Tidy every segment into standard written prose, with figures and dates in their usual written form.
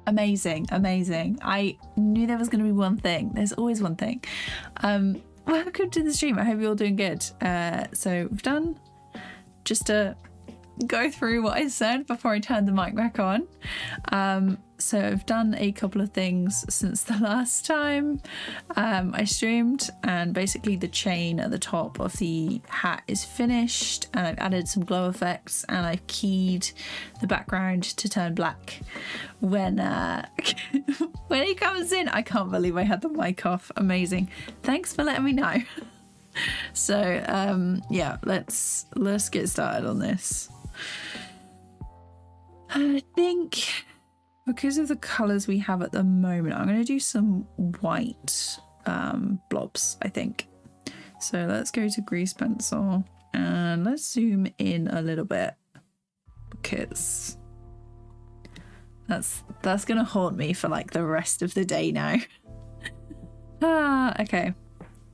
Amazing, amazing. I knew there was going to be one thing. There's always one thing. Welcome to the stream. I hope you're all doing good. So we've done, just to go through what I said before I turned the mic back on. So I've done a couple of things since the last time I streamed, and basically the chain at the top of the hat is finished, and I've added some glow effects, and I've keyed the background to turn black when when he comes in. I can't believe I had the mic off. Amazing. Thanks for letting me know. So yeah, let's get started on this. I think because of the colours we have at the moment, I'm going to do some white blobs, I think. So let's go to grease pencil and let's zoom in a little bit, because that's going to haunt me for like the rest of the day now. Okay.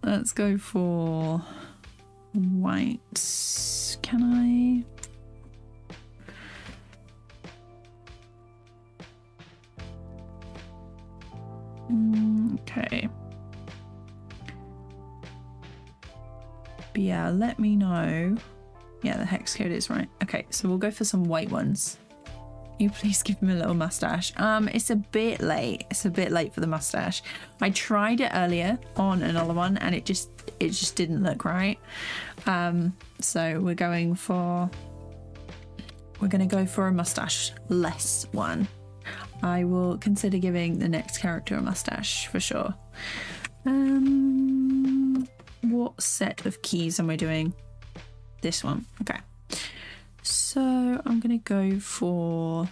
Let's go for white. Can I? Okay. But yeah, let me know. Yeah, the hex code is right. Okay, so we'll go for some white ones. You please give me a little mustache. It's a bit late. It's a bit late for the mustache. I tried it earlier on another one and it just didn't look right. So we're gonna go for a mustache less one. I will consider giving the next character a mustache for sure. What set of keys am I doing? This one. Okay. So I'm gonna go for,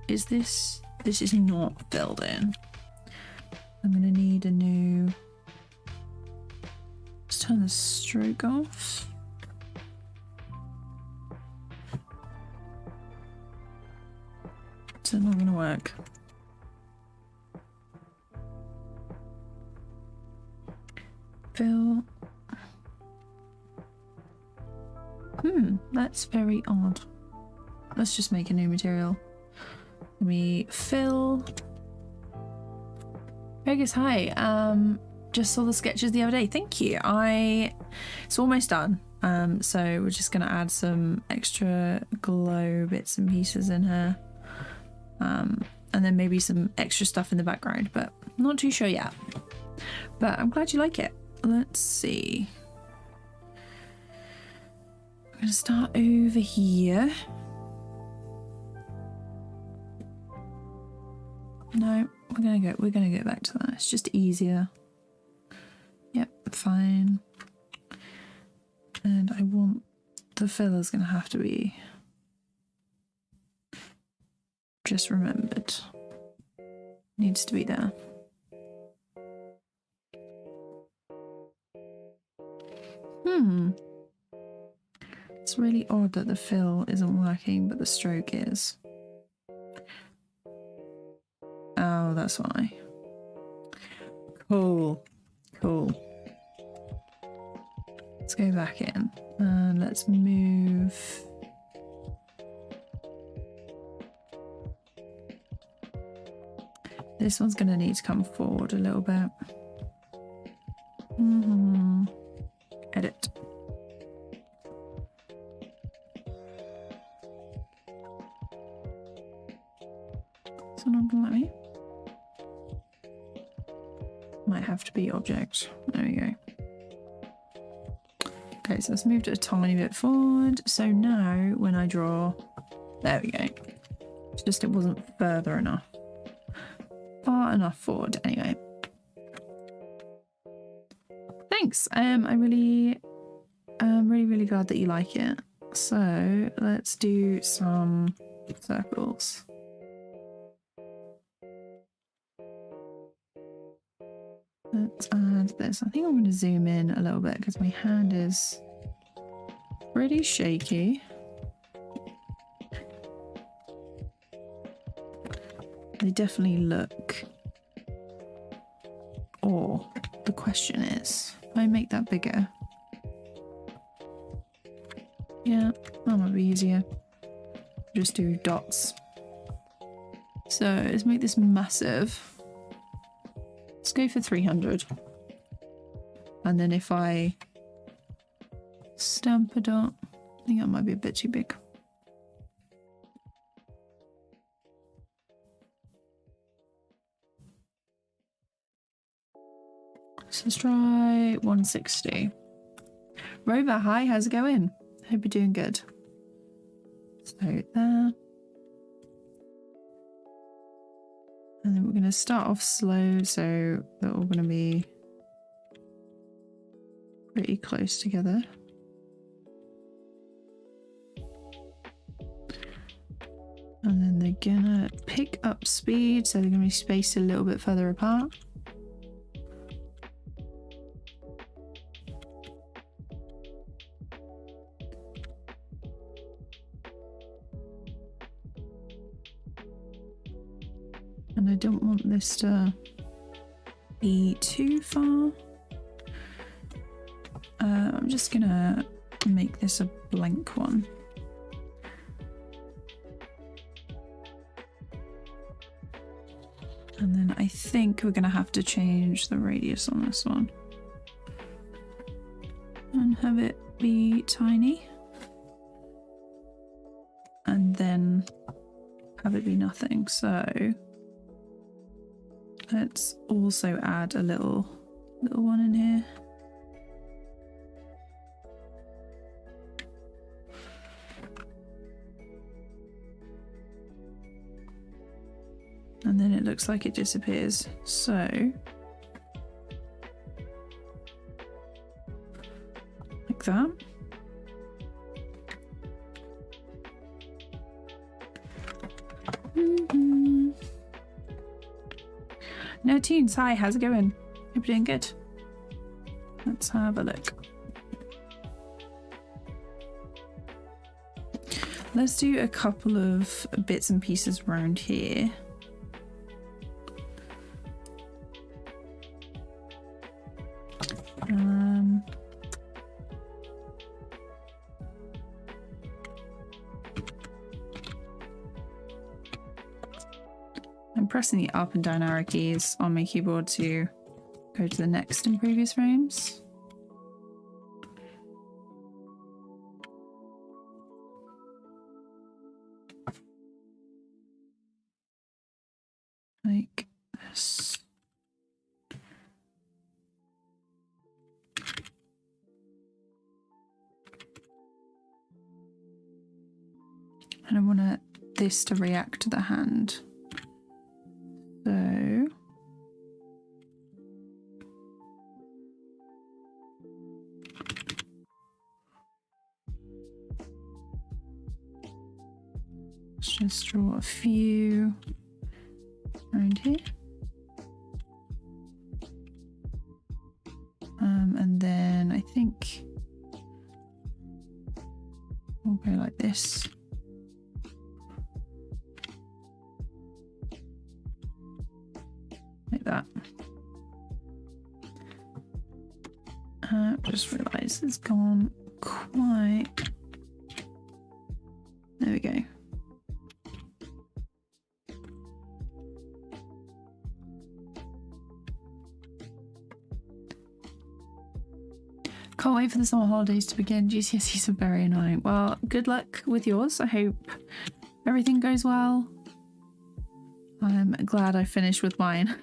this is not filled in. I'm gonna need a new, let's turn the stroke off. It's not gonna work. Fill. That's very odd. Let's just make a new material. Let me fill. Vegas, hi. Just saw the sketches the other day. Thank you. It's almost done. So we're just gonna add some extra glow bits and pieces in here. And then maybe some extra stuff in the background, but I'm not too sure yet. But I'm glad you like it. Let's see. I'm gonna start over here. No, we're gonna go back to that. It's just easier. Yep, fine. And I want the filler's gonna have to be just remembered. Needs to be there. It's really odd that the fill isn't working, but the stroke is. Oh, that's why. Cool. Let's go back in and let's move. This one's going to need to come forward a little bit. Edit. So not gonna let me. Might have to be object. There we go. Okay, so let's move it a tiny bit forward. So now when I draw, there we go. It's just it wasn't further enough. Far enough forward anyway. Thanks. I'm really glad that you like it. So let's do some circles. Let's add this. I think I'm going to zoom in a little bit because my hand is pretty shaky. They definitely look. Or the question is, if I make that bigger? Yeah, that might be easier. Just do dots. So let's make this massive. Let's go for 300. And then if I stamp it up, I think that might be a bit too big. So let's try 160. Rover, hi, how's it going? Hope you're doing good. So there. And then we're going to start off slow, so they're all going to be pretty close together. And then they're going to pick up speed, so they're going to be spaced a little bit further apart. And I don't want this to be too far. I'm just gonna make this a blank one. And then I think we're gonna have to change the radius on this one. And have it be tiny. And then have it be nothing, so let's also add a little one in here. And then it looks like it disappears. So like that. No tunes, hi, how's it going? Hope you're doing good. Let's have a look. Let's do a couple of bits and pieces around here. I'm pressing the up and down arrow keys on my keyboard to go to the next and previous frames. Like this. And I want this to react to the hand. So let's just draw a few around here. And then I think we'll go like this. Like that. Just realised it's gone quite. There we go. Can't wait for the summer holidays to begin. GCSEs are very annoying. Well, good luck with yours. I hope everything goes well. I'm glad I finished with mine.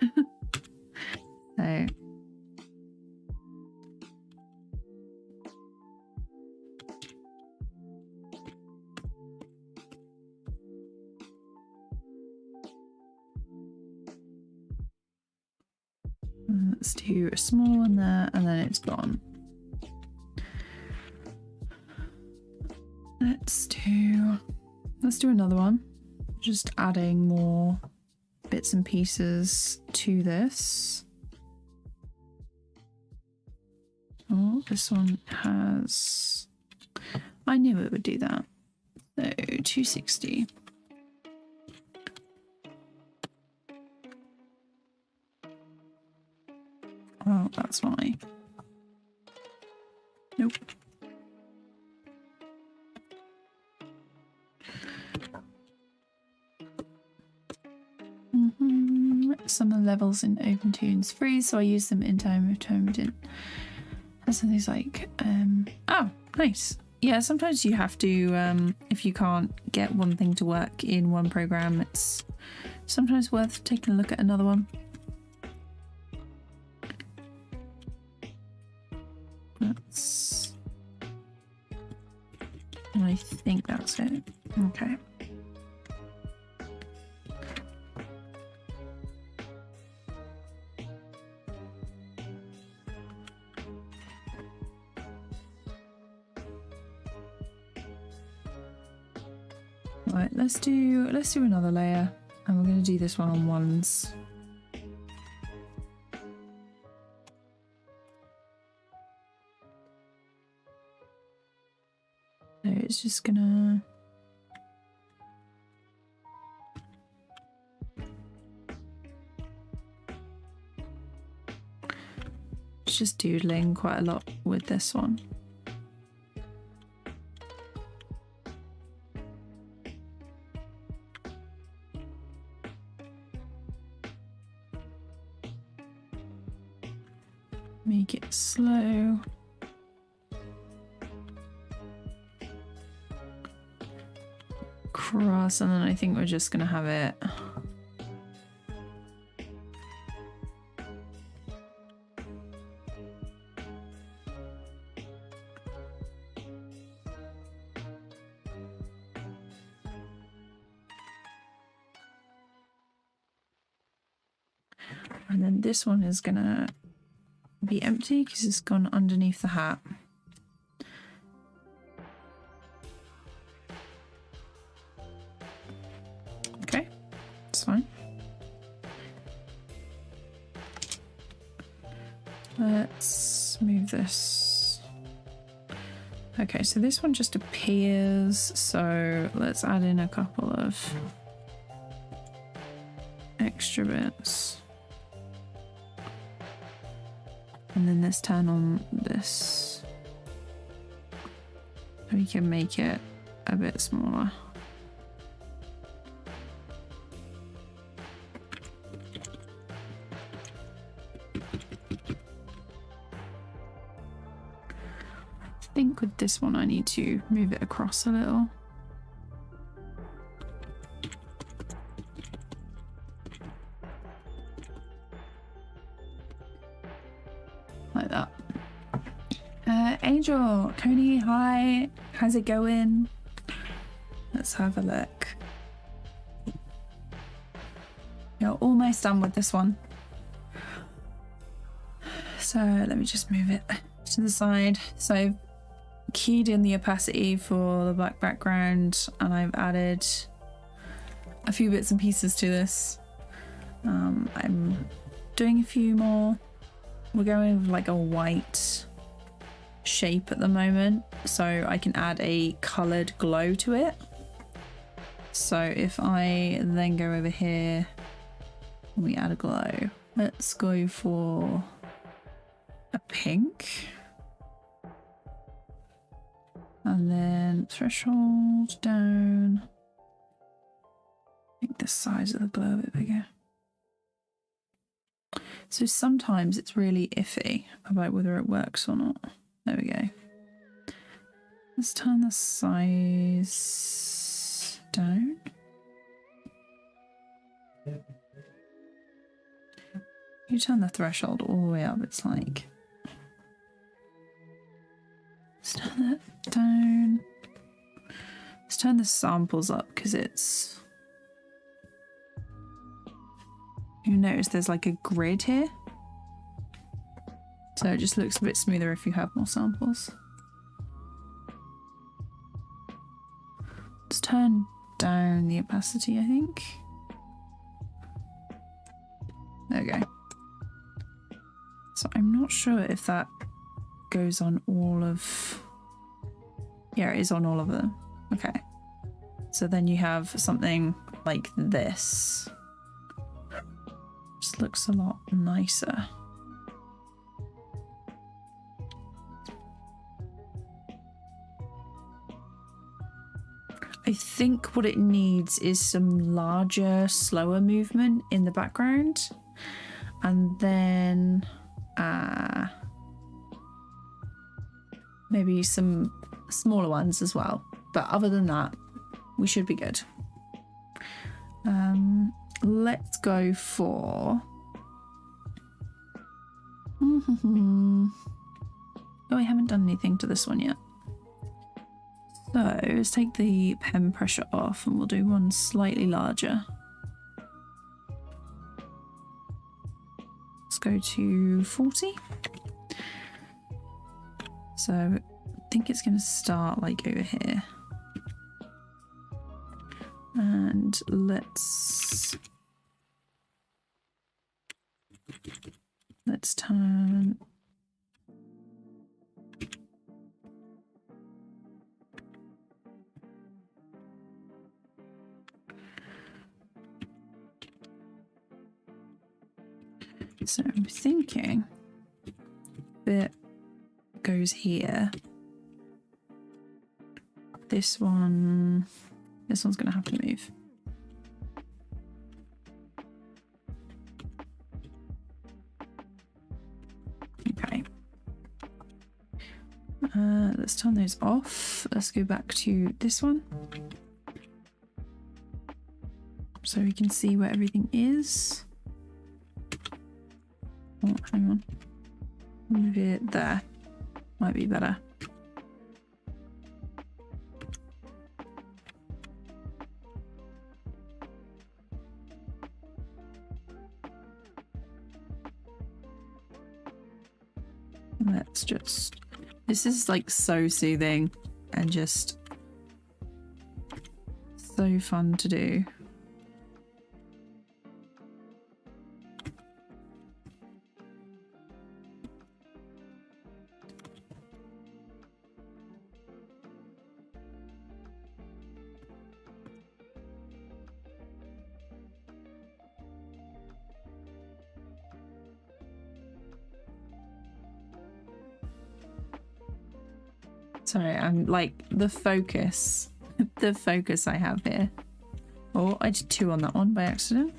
So. Let's do a small one there, and then it's gone. Let's do another one. Just adding more bits and pieces to this. Oh, this one has... I knew it would do that. So 260. Oh, that's why. Nope. some of the levels in OpenTunes free, so I use them in time if time didn't. And something's like, oh, nice. Yeah, sometimes you have to, if you can't get one thing to work in one program, it's sometimes worth taking a look at another one. I think that's it. Okay. Right, let's do another layer, and we're going to do this one on ones. So it's just gonna just doodling quite a lot with this one. Make it slow. Cross, and then I think we're just gonna have it and then this one is gonna be empty because it's gone underneath the hat. Okay, that's fine. Let's move this. Okay, so this one just appears, so let's add in a couple of extra bits. And then let's turn on this. We can make it a bit smaller. I think with this one I need to move it across a little. Like that. Angel, Coney, hi. How's it going? Let's have a look. You're almost done with this one. So let me just move it to the side. So I've keyed in the opacity for the black background, and I've added a few bits and pieces to this. I'm doing a few more. We're going with like a white shape at the moment, so I can add a coloured glow to it. So if I then go over here and we add a glow, let's go for a pink. And then threshold down. Make the size of the glow a bit bigger. So sometimes it's really iffy about whether it works or not. There we go. Let's turn the size down. You turn the threshold all the way up, it's like... Let's turn that down. Let's turn the samples up because it's... You notice there's like a grid here. So it just looks a bit smoother if you have more samples. Let's turn down the opacity, I think. There we go. So I'm not sure if that goes on all of... Yeah, it is on all of them. Okay. So then you have something like this. Just looks a lot nicer. I think what it needs is some larger, slower movement in the background. And then maybe some smaller ones as well. But other than that, we should be good. Let's go for... Oh, I haven't done anything to this one yet. So let's take the pen pressure off and we'll do one slightly larger. Let's go to 40. So I think it's going to start like over here. And let's turn... So I'm thinking bit goes here. This one's gonna have to move. Okay. Let's turn those off. Let's go back to this one. So we can see where everything is. Oh, hang on. Move it there. Might be better. Let's just... This is like so soothing and just so fun to do. Sorry, I'm like the focus I have here. Oh, I did 2 on that one by accident.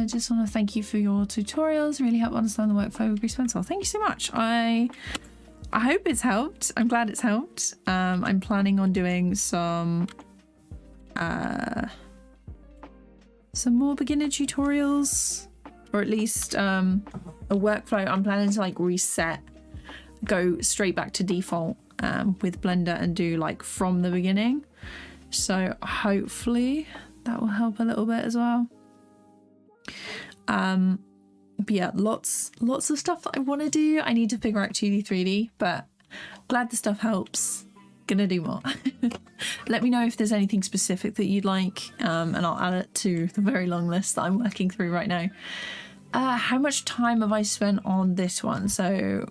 Just want to thank you for your tutorials. Really help understand the workflow with Grease Pencil. Thank you so much. I hope it's helped. I'm glad it's helped. I'm planning on doing some more beginner tutorials, or at least a workflow. I'm planning to like reset, go straight back to default with Blender and do like from the beginning. So hopefully that will help a little bit as well. But yeah, lots of stuff that I want to do. I need to figure out 2D, 3D, but glad the stuff helps. Gonna do more. Let me know if there's anything specific that you'd like, and I'll add it to the very long list that I'm working through right now. How much time have I spent on this one? So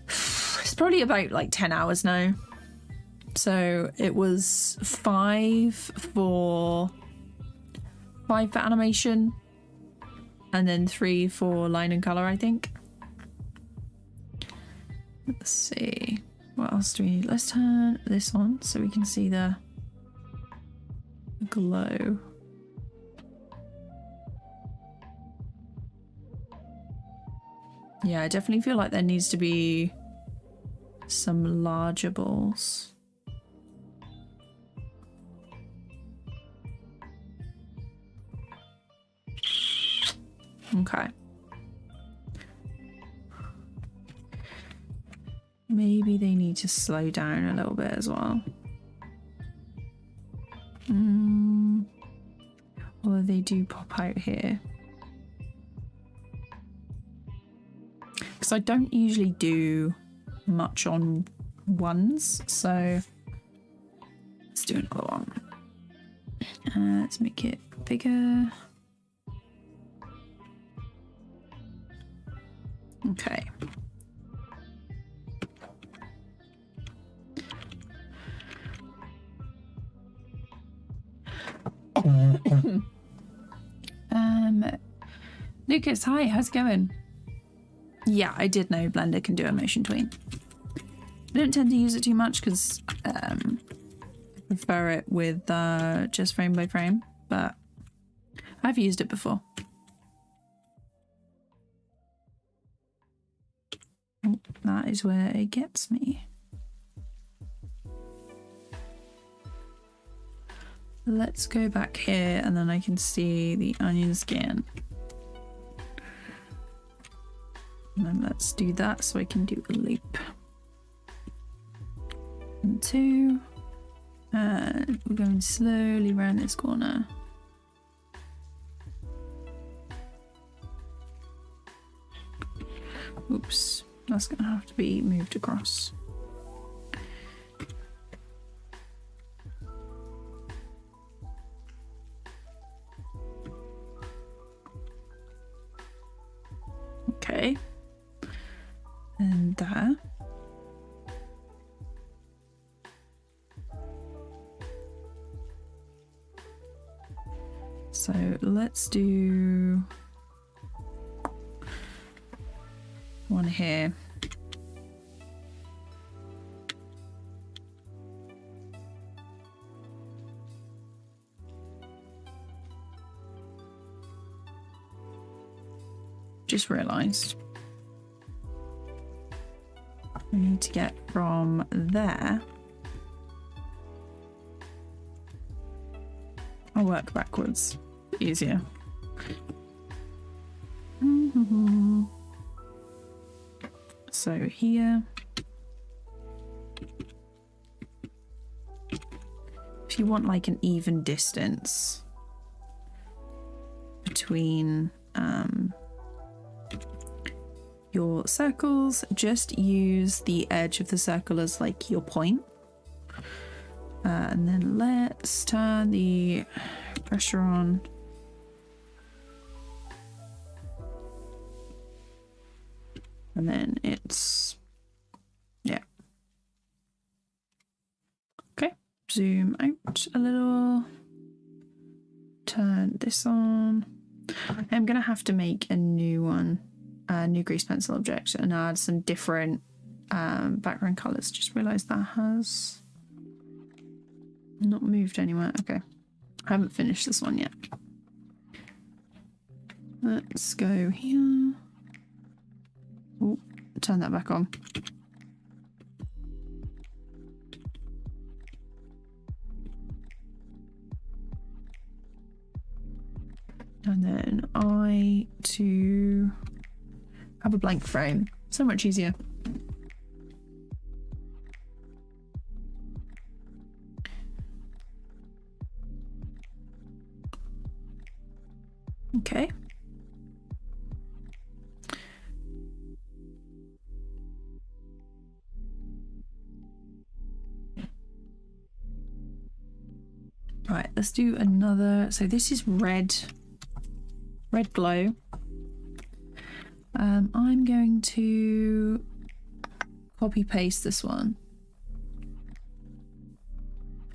it's probably about like 10 hours now. So it was 5 for animation and then 3 for line and color, I think. Let's see. What else do we need? Let's turn this on so we can see the glow. Yeah, I definitely feel like there needs to be some larger balls. Okay. Maybe they need to slow down a little bit as well. Or they do pop out here. Because I don't usually do much on ones, so let's do another one. Let's make it bigger. Okay. Lucas, hi, how's it going? Yeah, I did know Blender can do a motion tween. I don't tend to use it too much because I prefer it with just frame by frame, but I've used it before. Oh, that is where it gets me. Let's go back here and then I can see the onion skin. And then let's do that so I can do a loop. And 2. And we're going slowly around this corner. Oops, that's gonna have to be moved across. Okay. And there. So let's do one here. Just realized we need to get from there. I'll work backwards. Easier. So here, if you want like an even distance between your circles, just use the edge of the circle as like your point. And then let's turn the pressure on. And then it's, yeah. Okay, zoom out a little. Turn this on. I'm gonna have to make a new one, a new grease pencil object, and add some different background colors. Just realized that has not moved anywhere. Okay, I haven't finished this one yet. Let's go here. Oh, turn that back on. And then I to have a blank frame. So much easier. Okay. Right, let's do another. So this is red glow. I'm going to copy paste this one.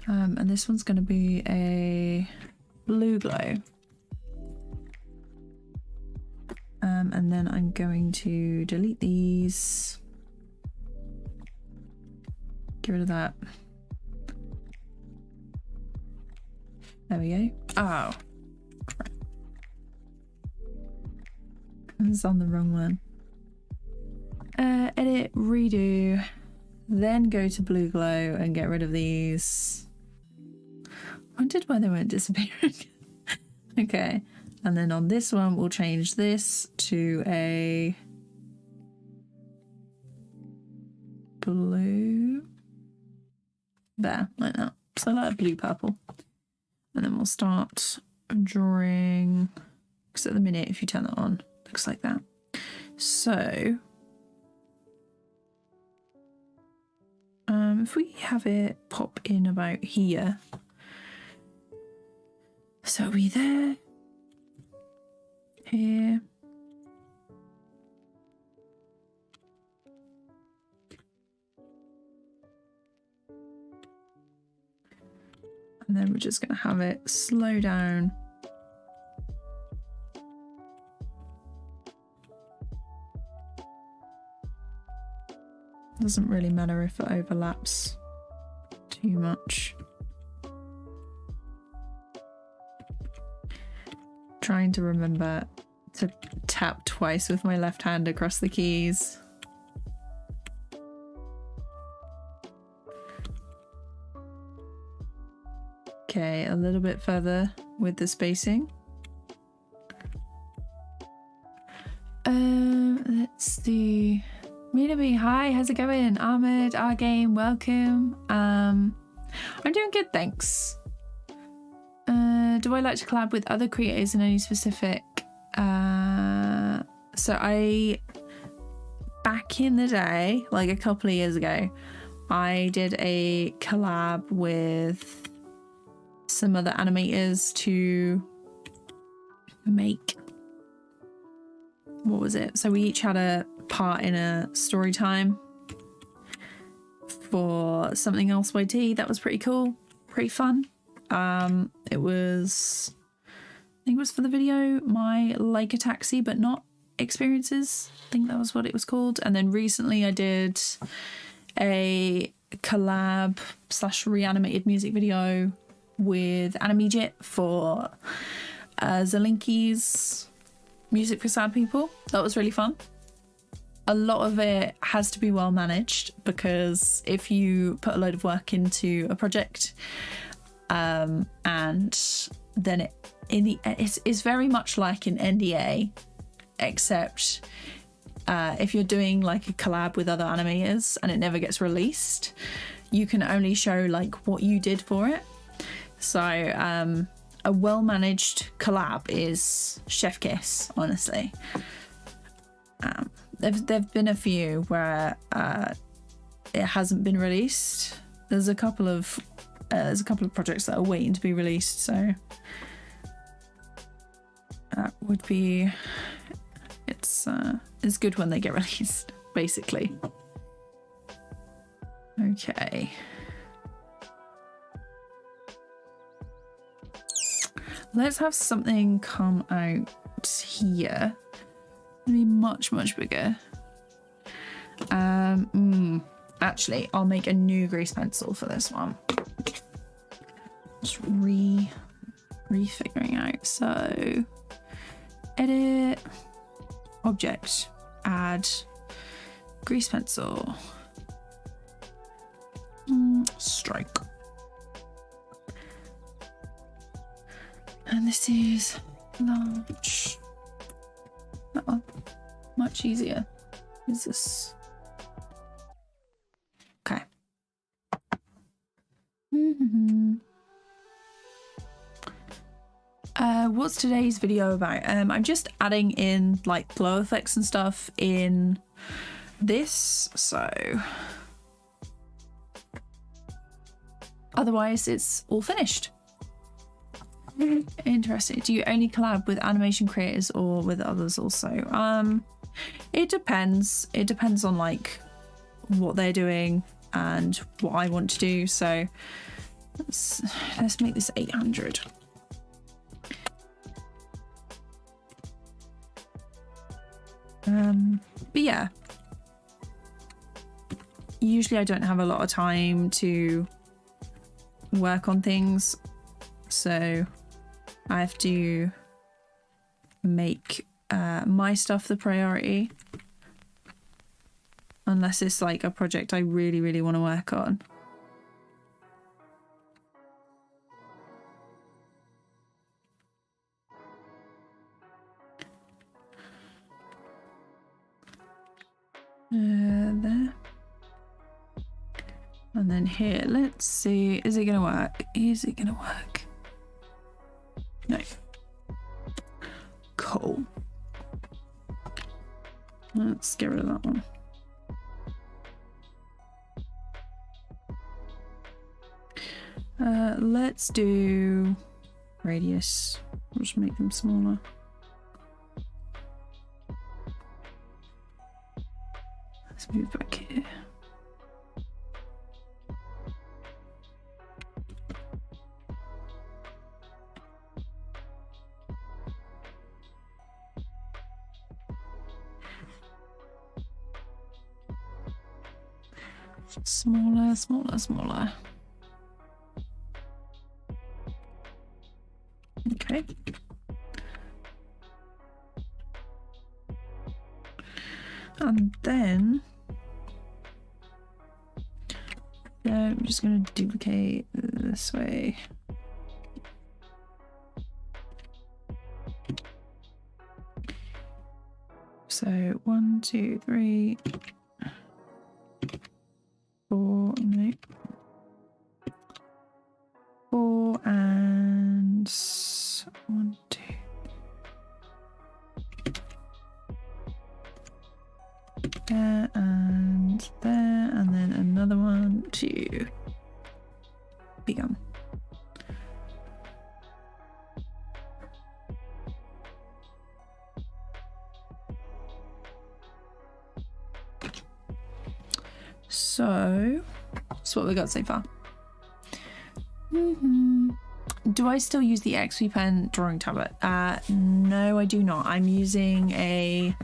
And this one's going to be a blue glow. And then I'm going to delete these. Get rid of that. There we go. Oh. Crap. It's on the wrong one. Edit, redo, then go to blue glow and get rid of these. I wondered why they weren't disappearing. Okay. And then on this one, we'll change this to a blue. There, like that. So like a blue purple. And then we'll start drawing, because at the minute, if you turn that on, it looks like that. So, if we have it pop in about here, so are we there? Here. And then we're just going to have it slow down. Doesn't really matter if it overlaps too much. Trying to remember to tap twice with my left hand across the keys. Okay, a little bit further with the spacing. Let's see. Minabe, hi, how's it going? Ahmed, our game, welcome. I'm doing good, thanks. Do I like to collab with other creators in any specific? So back in the day, like a couple of years ago, I did a collab with some other animators to make, what was it? So we each had a part in a story time for something else YT. That was pretty cool, pretty fun. It was, I think it was for the video My Like a Taxi But Not Experiences. I think that was what it was called. And then recently I did a collab / reanimated music video with ANIMATE for Zelinki's Music for Sad People. That was really fun. A lot of it has to be well managed, because if you put a load of work into a project, and then it's very much like an NDA, except if you're doing like a collab with other animators and it never gets released, you can only show like what you did for it. So a well-managed collab is chef kiss, honestly. There've been a few where it hasn't been released. There's a couple of projects that are waiting to be released, so that would be, it's good when they get released, basically. Okay. Let's have something come out here. Be much bigger. Actually, I'll make a new grease pencil for this one. Just refiguring out. So edit, object, add grease pencil, stroke. And this is large. Oh, much easier. Is this? Okay. What's today's video about? I'm just adding in like glow effects and stuff in this, so otherwise it's all finished. Interesting. Do you only collab with animation creators or with others also? It depends. It depends on like what they're doing and what I want to do. So let's make this 800. But yeah, usually I don't have a lot of time to work on things, so I have to make my stuff the priority, unless it's like a project I really want to work on. There. And then here, let's see, is it gonna work? Is it gonna work? No. Cool. Let's get rid of that one. Let's do radius. I'll just make them smaller. Let's move back here. Smaller, smaller, smaller. Okay. And then I'm just going to duplicate this way. So 1, 2, 3, 4, no. 4 and 1, 2. There and there, and then another one to become. So that's what we got so far. Do I still use the XP pen drawing tablet? No, I do not. I'm using a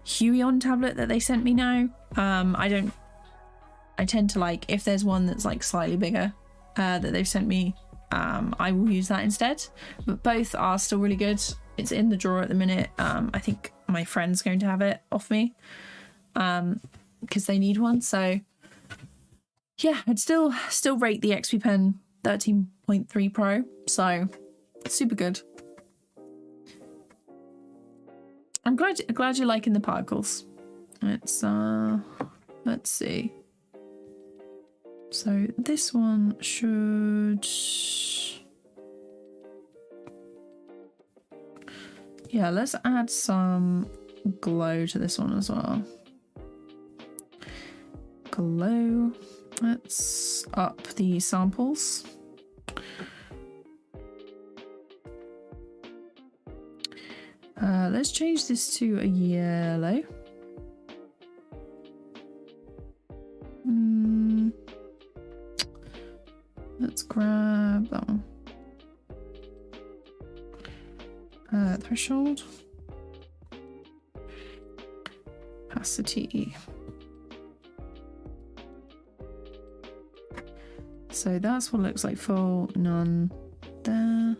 Huion tablet that they sent me now. I tend to like, if there's one that's like slightly bigger that they've sent me, I will use that instead. But both are still really good. It's in the drawer at the minute. I think my friend's going to have it off me because they need one. So yeah, I'd still rate the XP pen 13.3 Pro. So super good. I'm glad you're liking the particles. Let's see. So this one should, yeah, let's add some glow to this one as well. Glow. Let's up the samples. Let's change this to a yellow. Let's grab that one. Threshold. Opacity. So that's what it looks like. Full, none there.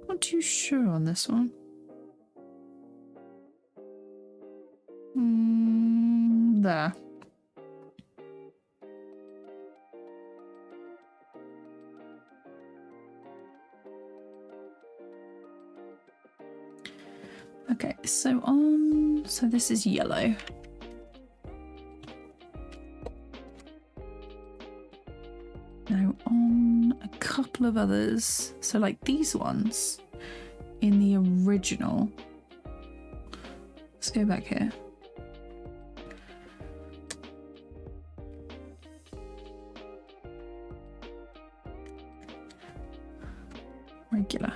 Not too sure on this one. There. Okay, so this is yellow. Now on a couple of others, so like these ones in the original. Let's go back here. Regular.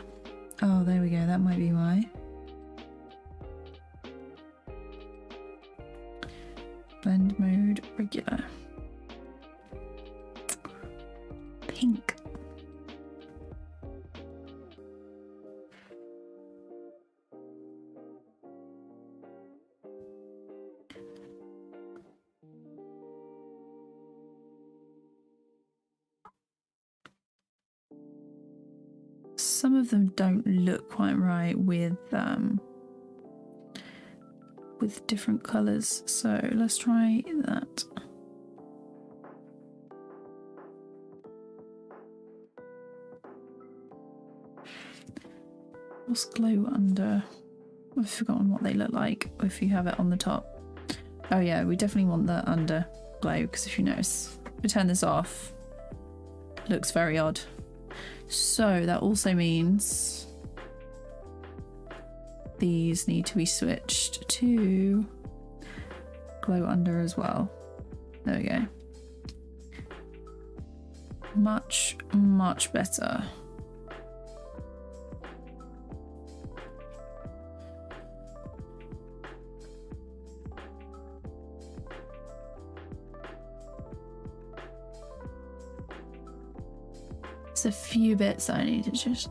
Oh, there we go. That might be why. Blend mode, regular. Pink. Some of them don't look quite right with different colors, so let's try that. What's glow under? I've forgotten what they look like if you have it on the top. Oh yeah, we definitely want the under glow, because if you notice, if we turn this off, it looks very odd. So that also means these need to be switched to glow under as well. There we go. Much, much better. There's a few bits that I need to just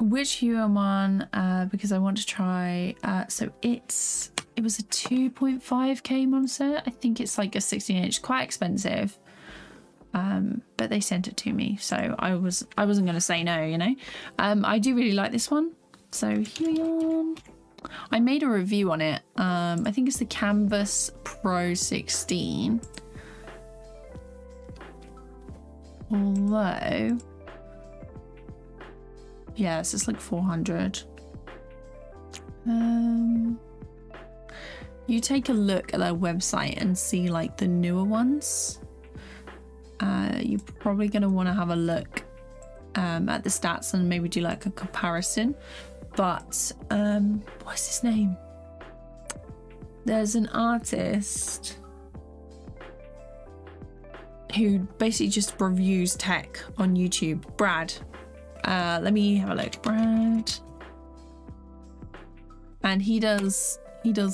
which hue I'm on, because I want to try so it's it was a 2.5K monitor. I think it's like a 16-inch, quite expensive. But they sent it to me, so I wasn't going to say no, you know. I do really like this one. So here we are. I made a review on it. I think it's the Canvas Pro 16. Although, yeah, it's just like 400. You take a look at their website and see like the newer ones. You're probably going to want to have a look at the stats and maybe do like a comparison. But what's his name? There's an artist who basically just reviews tech on YouTube. Brad. Let me have a look. Brad. And he does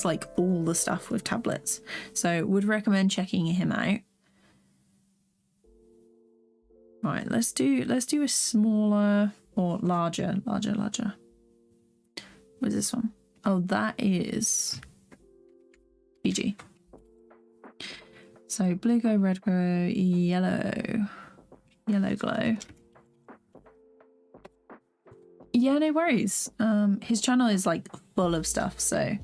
like all the stuff with tablets. So would recommend checking him out. Right, let's do a smaller or larger. What's this one? Oh, that is BG. So blue glow, red glow, yellow glow. Yeah, no worries. His channel is like full of stuff, so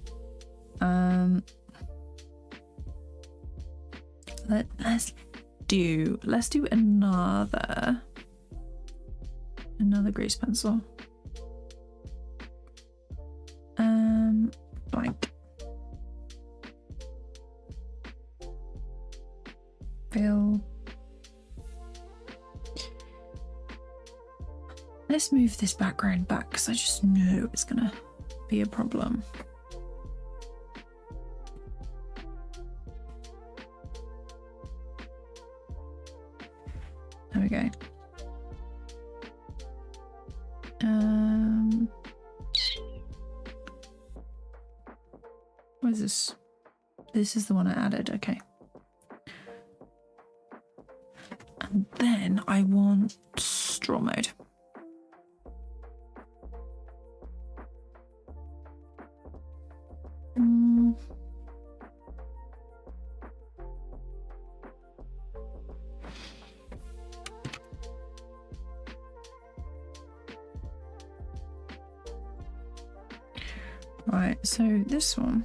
let's do another grease pencil. Blank. Fill. Let's move this background back because I just know it's gonna be a problem. There we go. What is this? This is the one I added, okay. And then I want straw mode. Right, so this one.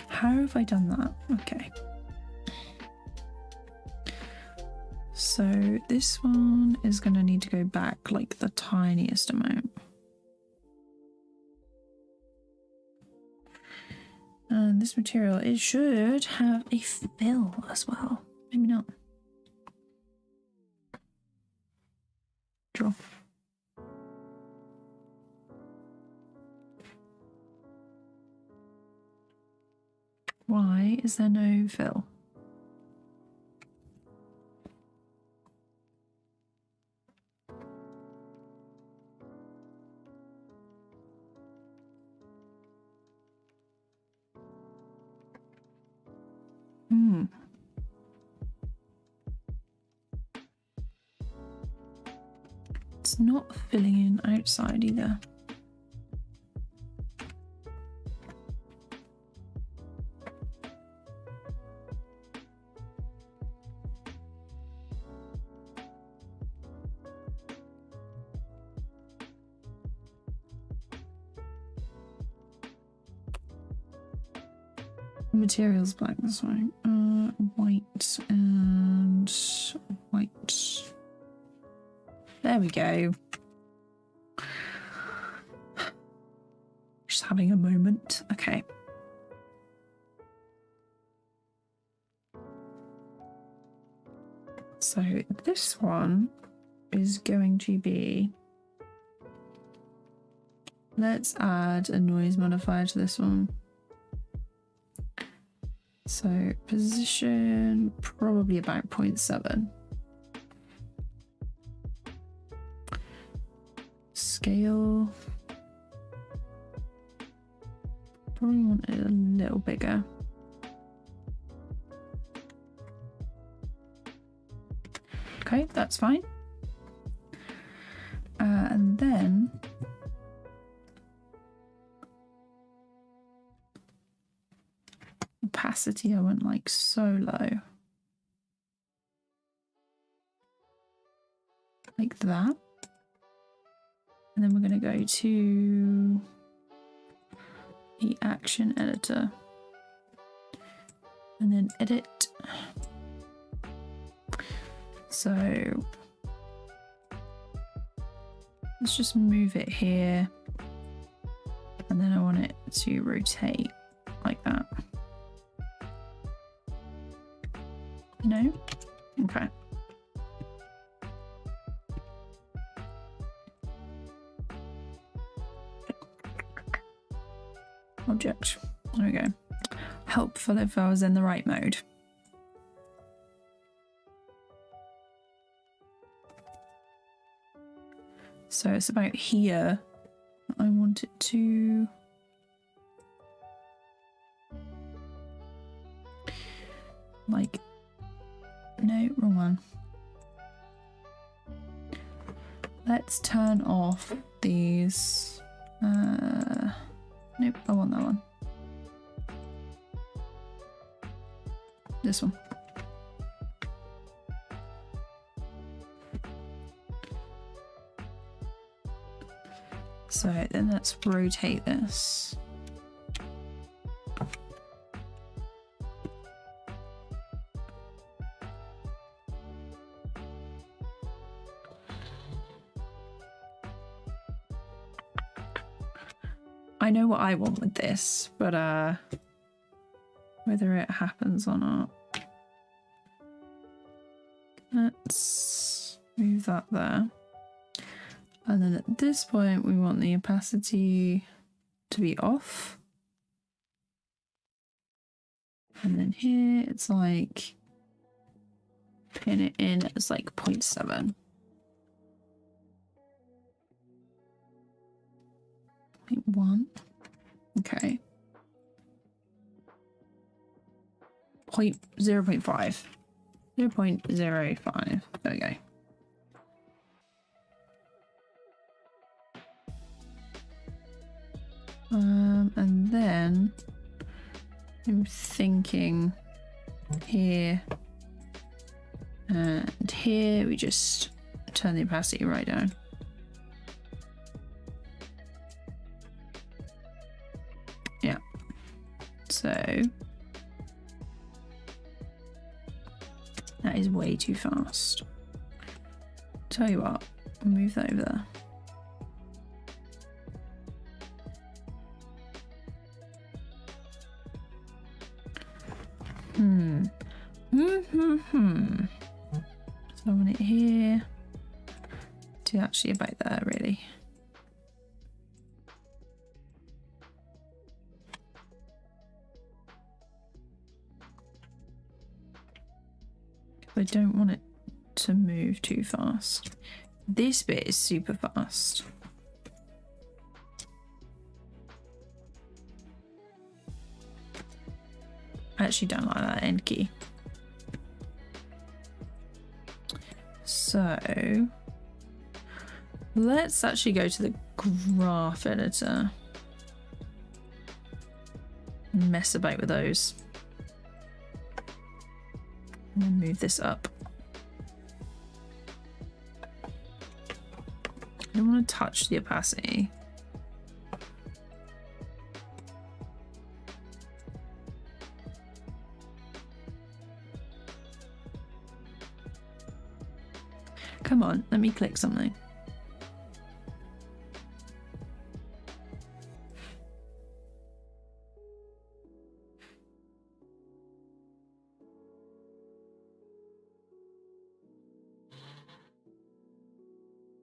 How have I done that? Okay. So this one is going to need to go back like the tiniest amount. And this material, it should have a fill as well. Maybe not. Draw. Why is there no fill? It's not filling in outside either. Materials black, that's fine. White and white. There we go. Just having a moment. Okay. So this one is going to be, let's add a noise modifier to this one. So position, probably about 0.7. Scale, probably want it a little bigger. Okay, that's fine. And then opacity I went like so low. Like that. And then we're going to go to the action editor. And then edit. So let's just move it here. And then I want it to rotate like that. No? Okay. Object. There we go. Helpful if I was in the right mode. So it's about here. I want it to... like... no, wrong one. Let's turn off these... nope, I want that one. This one. So then let's rotate this. I know what I want with this, but whether it happens or not. Let's move that there. And then at this point, we want the opacity to be off. And then here, it's like, pin it in as like 0.7. 0.1. Okay. 0.5. 0.05. There we go. And then I'm thinking here and here we just turn the opacity right down. Yeah. So that is way too fast. Tell you what, I'll move that over there. So I want it here to actually about there, really. I don't want it to move too fast. This bit is super fast. I actually don't like that end key. So let's actually go to the graph editor and mess about with those. And then move this up. I don't want to touch the opacity. Come on, let me click something.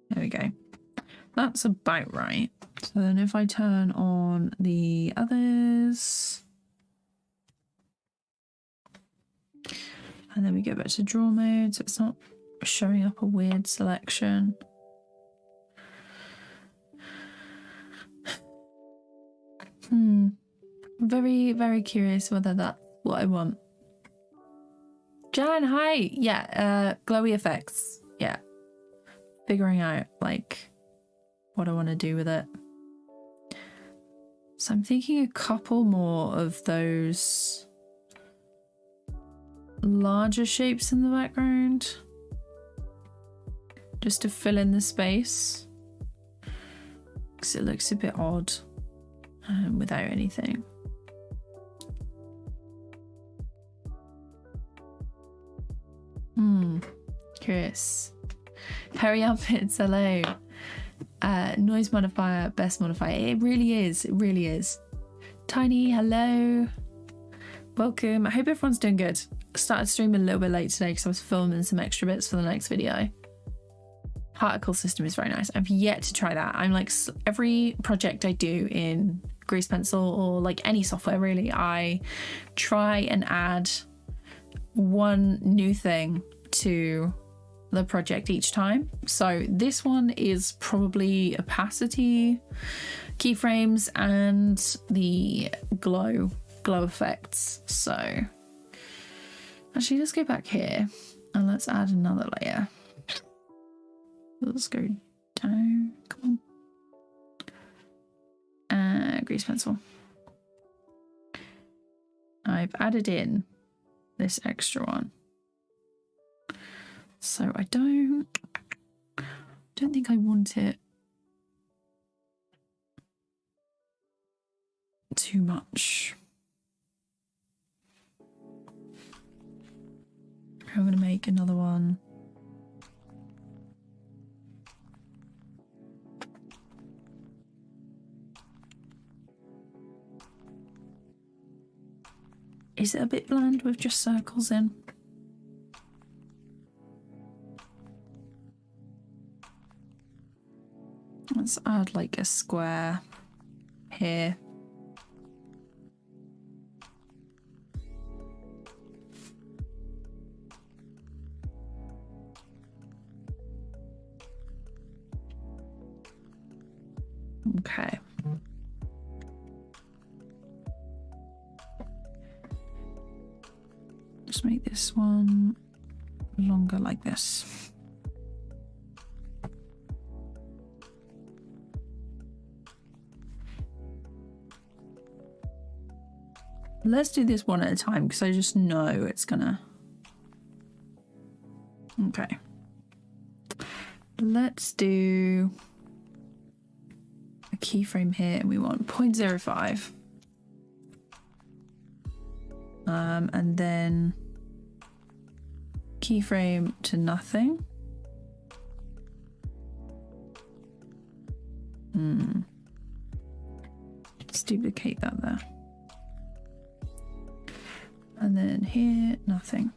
There we go. That's about right. So then if I turn on the others, and then we go back to draw mode, so it's not showing up a weird selection. Very, very curious whether that's what I want. Jan, hi. Yeah, glowy effects. Yeah. Figuring out like what I want to do with it. So I'm thinking a couple more of those larger shapes in the background just to fill in the space, because it looks a bit odd without anything. Curious. Hurry up, it's hello. Noise modifier, best modifier. It really is. It really is. Tiny, hello. Welcome. I hope everyone's doing good. I started streaming a little bit late today because I was filming some extra bits for the next video. Particle system is very nice. I've yet to try that. I'm like, every project I do in Grease Pencil or like any software really, I try and add one new thing to the project each time. So this one is probably opacity, keyframes, and the glow effects. So actually, let's go back here and let's add another layer. Let's go down. Come on. Grease pencil. I've added in this extra one. So I don't think I want it too much. I'm going to make another one. Is it a bit bland with just circles in? Let's add like a square here. Okay. Just make this one longer like this. Let's do this one at a time because I just know it's gonna... Okay. Let's do a keyframe here and we want 0.05. And then keyframe to nothing. Let's duplicate that there. And then here, nothing.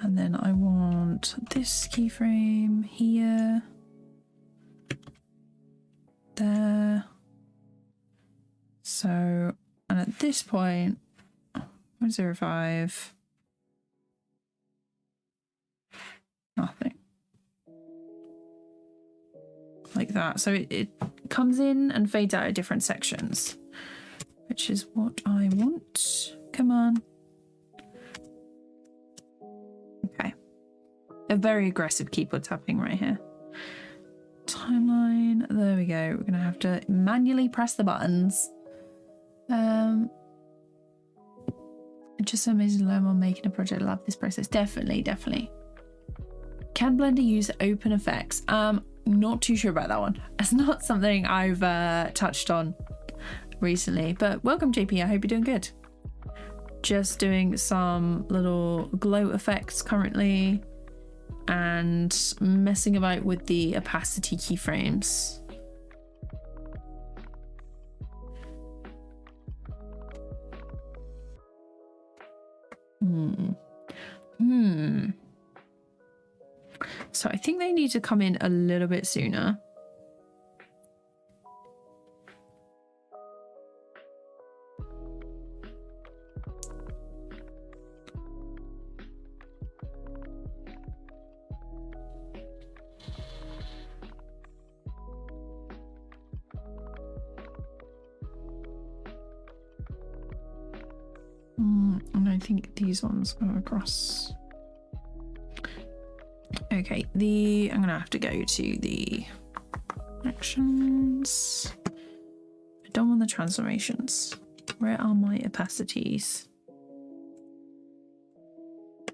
And then I want this keyframe here, there. So, and at this point, 0.05, nothing. Like that. So it comes in and fades out at different sections, which is what I want. Come on. Okay. A very aggressive keyboard tapping right here. Timeline. There we go. We're going to have to manually press the buttons. Just so amazing to learn while making a project. Love this process. Definitely, definitely. Can Blender use open effects? Not too sure about that one. It's not something I've touched on recently, but welcome JP, I hope you're doing good. Just doing some little glow effects currently and messing about with the opacity keyframes. So I think they need to come in a little bit sooner. And I think these ones go across. Okay, I'm gonna have to go to the Actions. I don't want the transformations. Where are my opacities?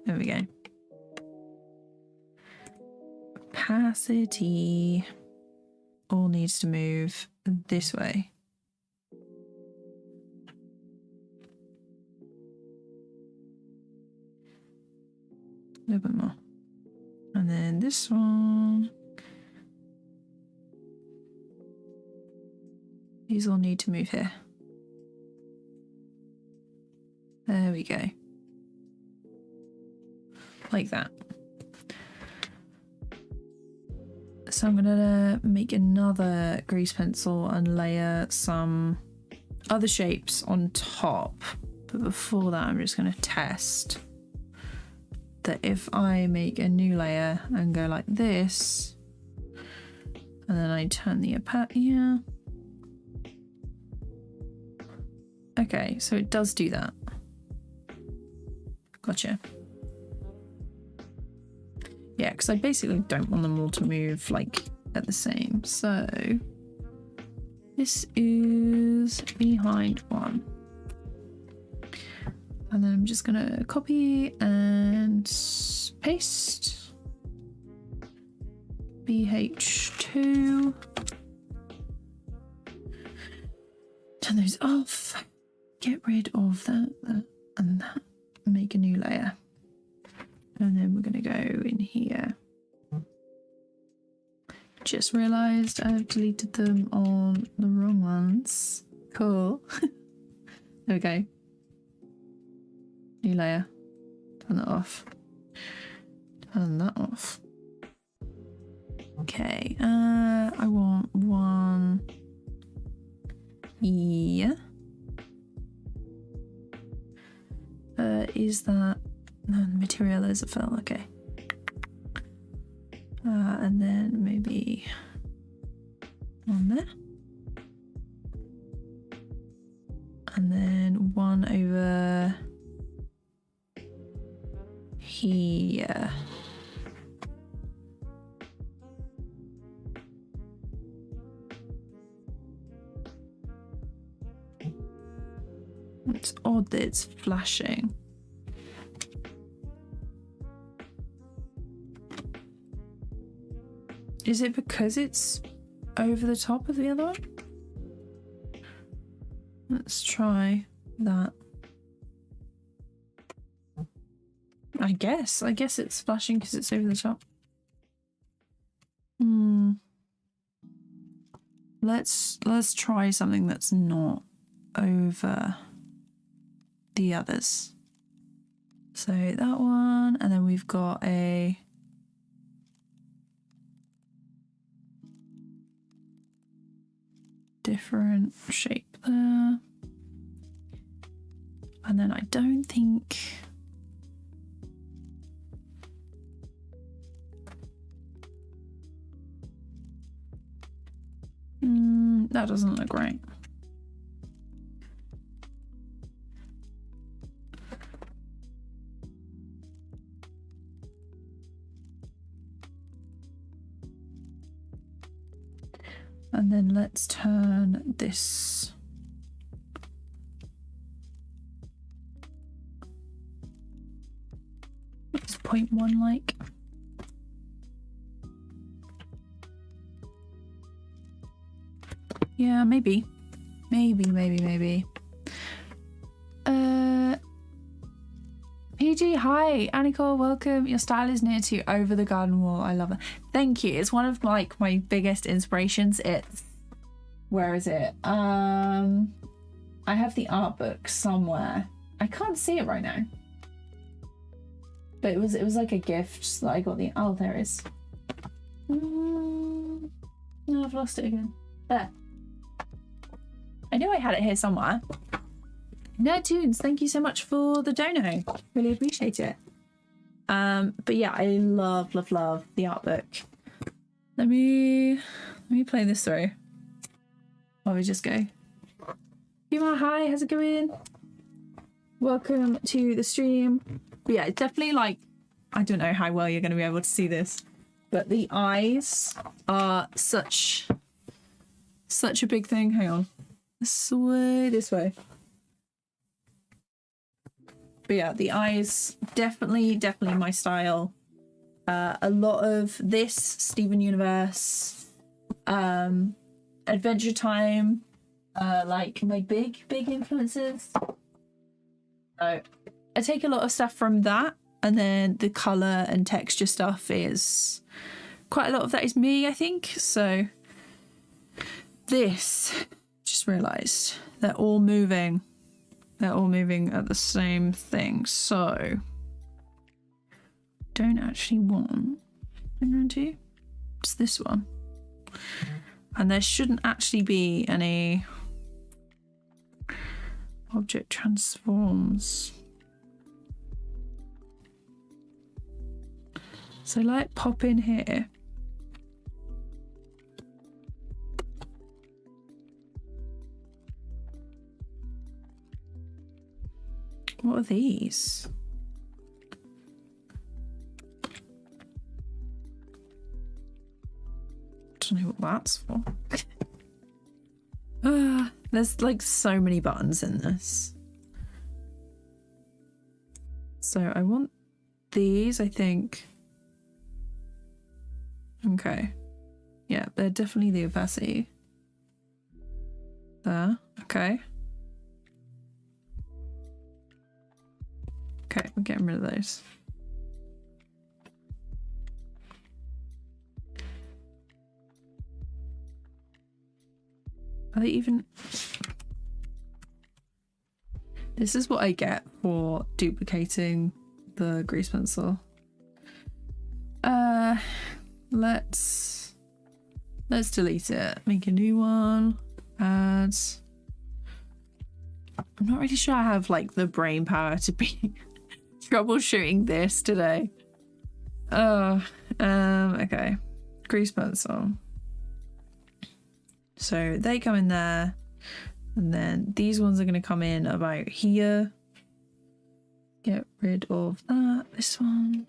There we go. Opacity all needs to move this way. A little bit more. And then this one. These all need to move here. There we go. Like that. So I'm gonna make another grease pencil and layer some other shapes on top. But before that, I'm just gonna test that if I make a new layer and go like this, and then I turn the opacity, yeah. Okay, so it does do that. Gotcha. Yeah, because I basically don't want them all to move like at the same. So this is behind one. And then I'm just gonna copy and paste. BH2. Turn those off. Get rid of that and that. Make a new layer. And then we're going to go in here. Just realised I've deleted them on the wrong ones. Cool. There we go. New layer. Turn that off. Turn that off. Okay. I want one here. Is that material is a fill? Okay. And then maybe one there. And then one over here. It's odd that it's flashing. Is it because it's over the top of the other one? Let's try that. I guess it's flashing because it's over the top. Let's try something that's not over the others. So that one, and then we've got a different shape there. And then I don't think that doesn't look right. And then let's turn this it's 0.1 like. Yeah, maybe. PG, hi. Annika, welcome. Your style is near to Over the Garden Wall. I love it. Thank you. It's one of like my biggest inspirations. It's, where is it? I have the art book somewhere. I can't see it right now. But it was like a gift that I got the, oh, there it is. No, I've lost it again. There. I knew I had it here somewhere. Nerdtunes, thank you so much for the dono. Really appreciate it. But yeah, I love the art book. Let me play this through while we just go. Yuma, hi, how's it going? Welcome to the stream. But yeah, it's definitely like, I don't know how well you're going to be able to see this, but the eyes are such such a big thing. Hang on. This way. But yeah, the eyes, definitely my style. A lot of this, Steven Universe, Adventure Time, like my big influences. So I take a lot of stuff from that, and then the colour and texture stuff is quite a lot of that is me, I think. So this, just realised they're all moving at the same thing. So don't actually want to. It's this one, and there shouldn't actually be any object transforms. So like pop in here. What are these? Don't know what that's for. There's like so many buttons in this. So I want these, I think. Okay. Yeah, they're definitely the opacity. There. Okay. Okay, we're getting rid of those. Are they even... This is what I get for duplicating the grease pencil. Let's delete it. Make a new one. Add. I'm not really sure I have like the brain power to be troubleshooting this today. Okay. Grease pencil. So they come in there, and then these ones are going to come in about here. Get rid of that. This one.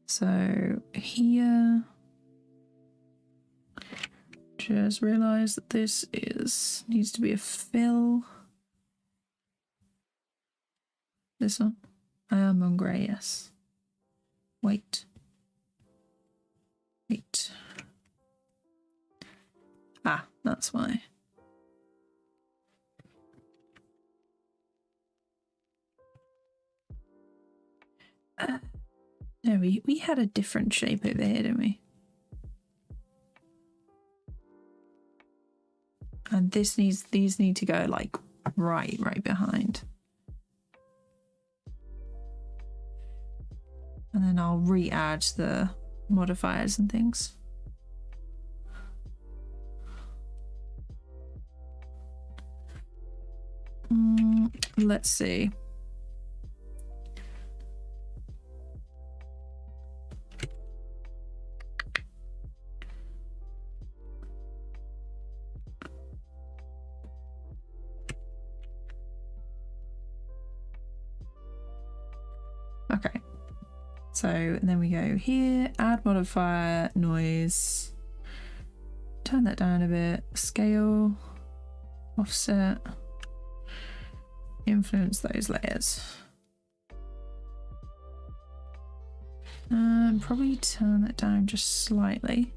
So here. Just realised that this needs to be a fill. This one. I am on grey, yes. Wait. Ah, that's why. No, we had a different shape over here, didn't we? And these need to go like right behind. And then I'll re-add the modifiers and things. Let's see. Okay. So then we go here, add modifier, noise, turn that down a bit, scale, offset, influence those layers. Probably turn that down just slightly.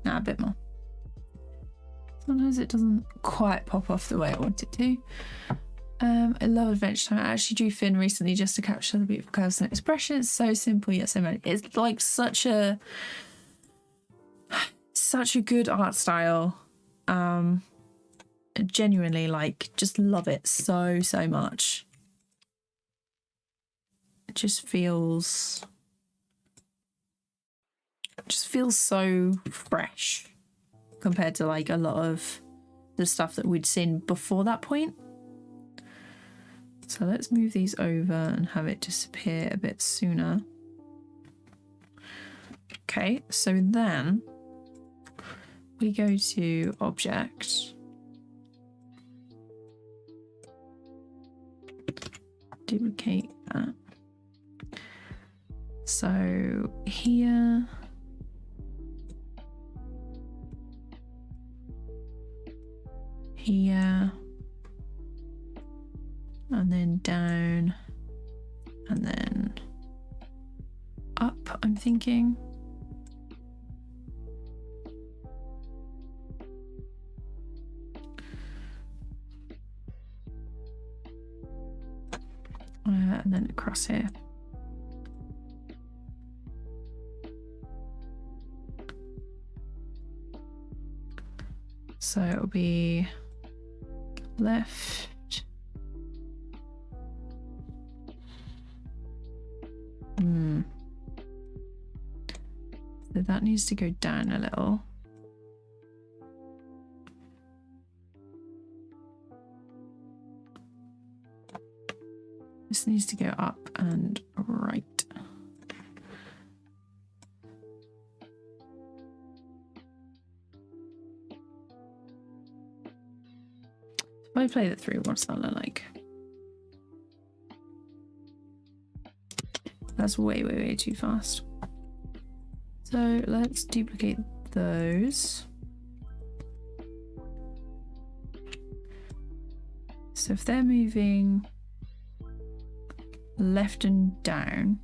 Nah, a bit more. Sometimes it doesn't quite pop off the way I want it to. I love Adventure Time. I actually drew Finn recently just to capture the beautiful curves and expression. It's so simple yet so many. It's like such a good art style. Genuinely, like, just love it so much. It just feels so fresh compared to like a lot of the stuff that we'd seen before that point. So let's move these over and have it disappear a bit sooner. Okay, so then we go to Object, duplicate that. So here, here, and then down, and then up, I'm thinking. And then across here. So it'll be left. So that needs to go down a little. This needs to go up and right. If I play that through, what's that look like? That's way, way, way too fast. So let's duplicate those. So if they're moving left and down,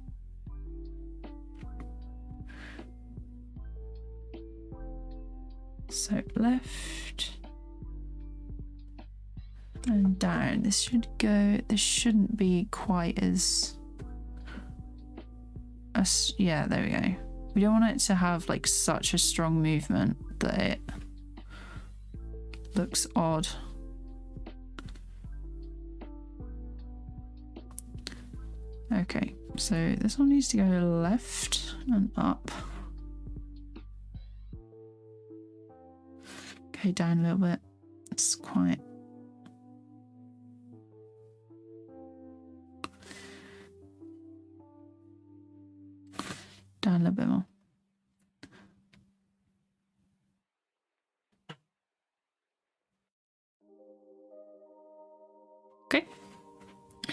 so left and down, this shouldn't be quite as yeah, there we go. We don't want it to have like such a strong movement that it looks odd. Okay, so this one needs to go left and up. Okay, down a little bit. It's quite... down a little bit more. Okay,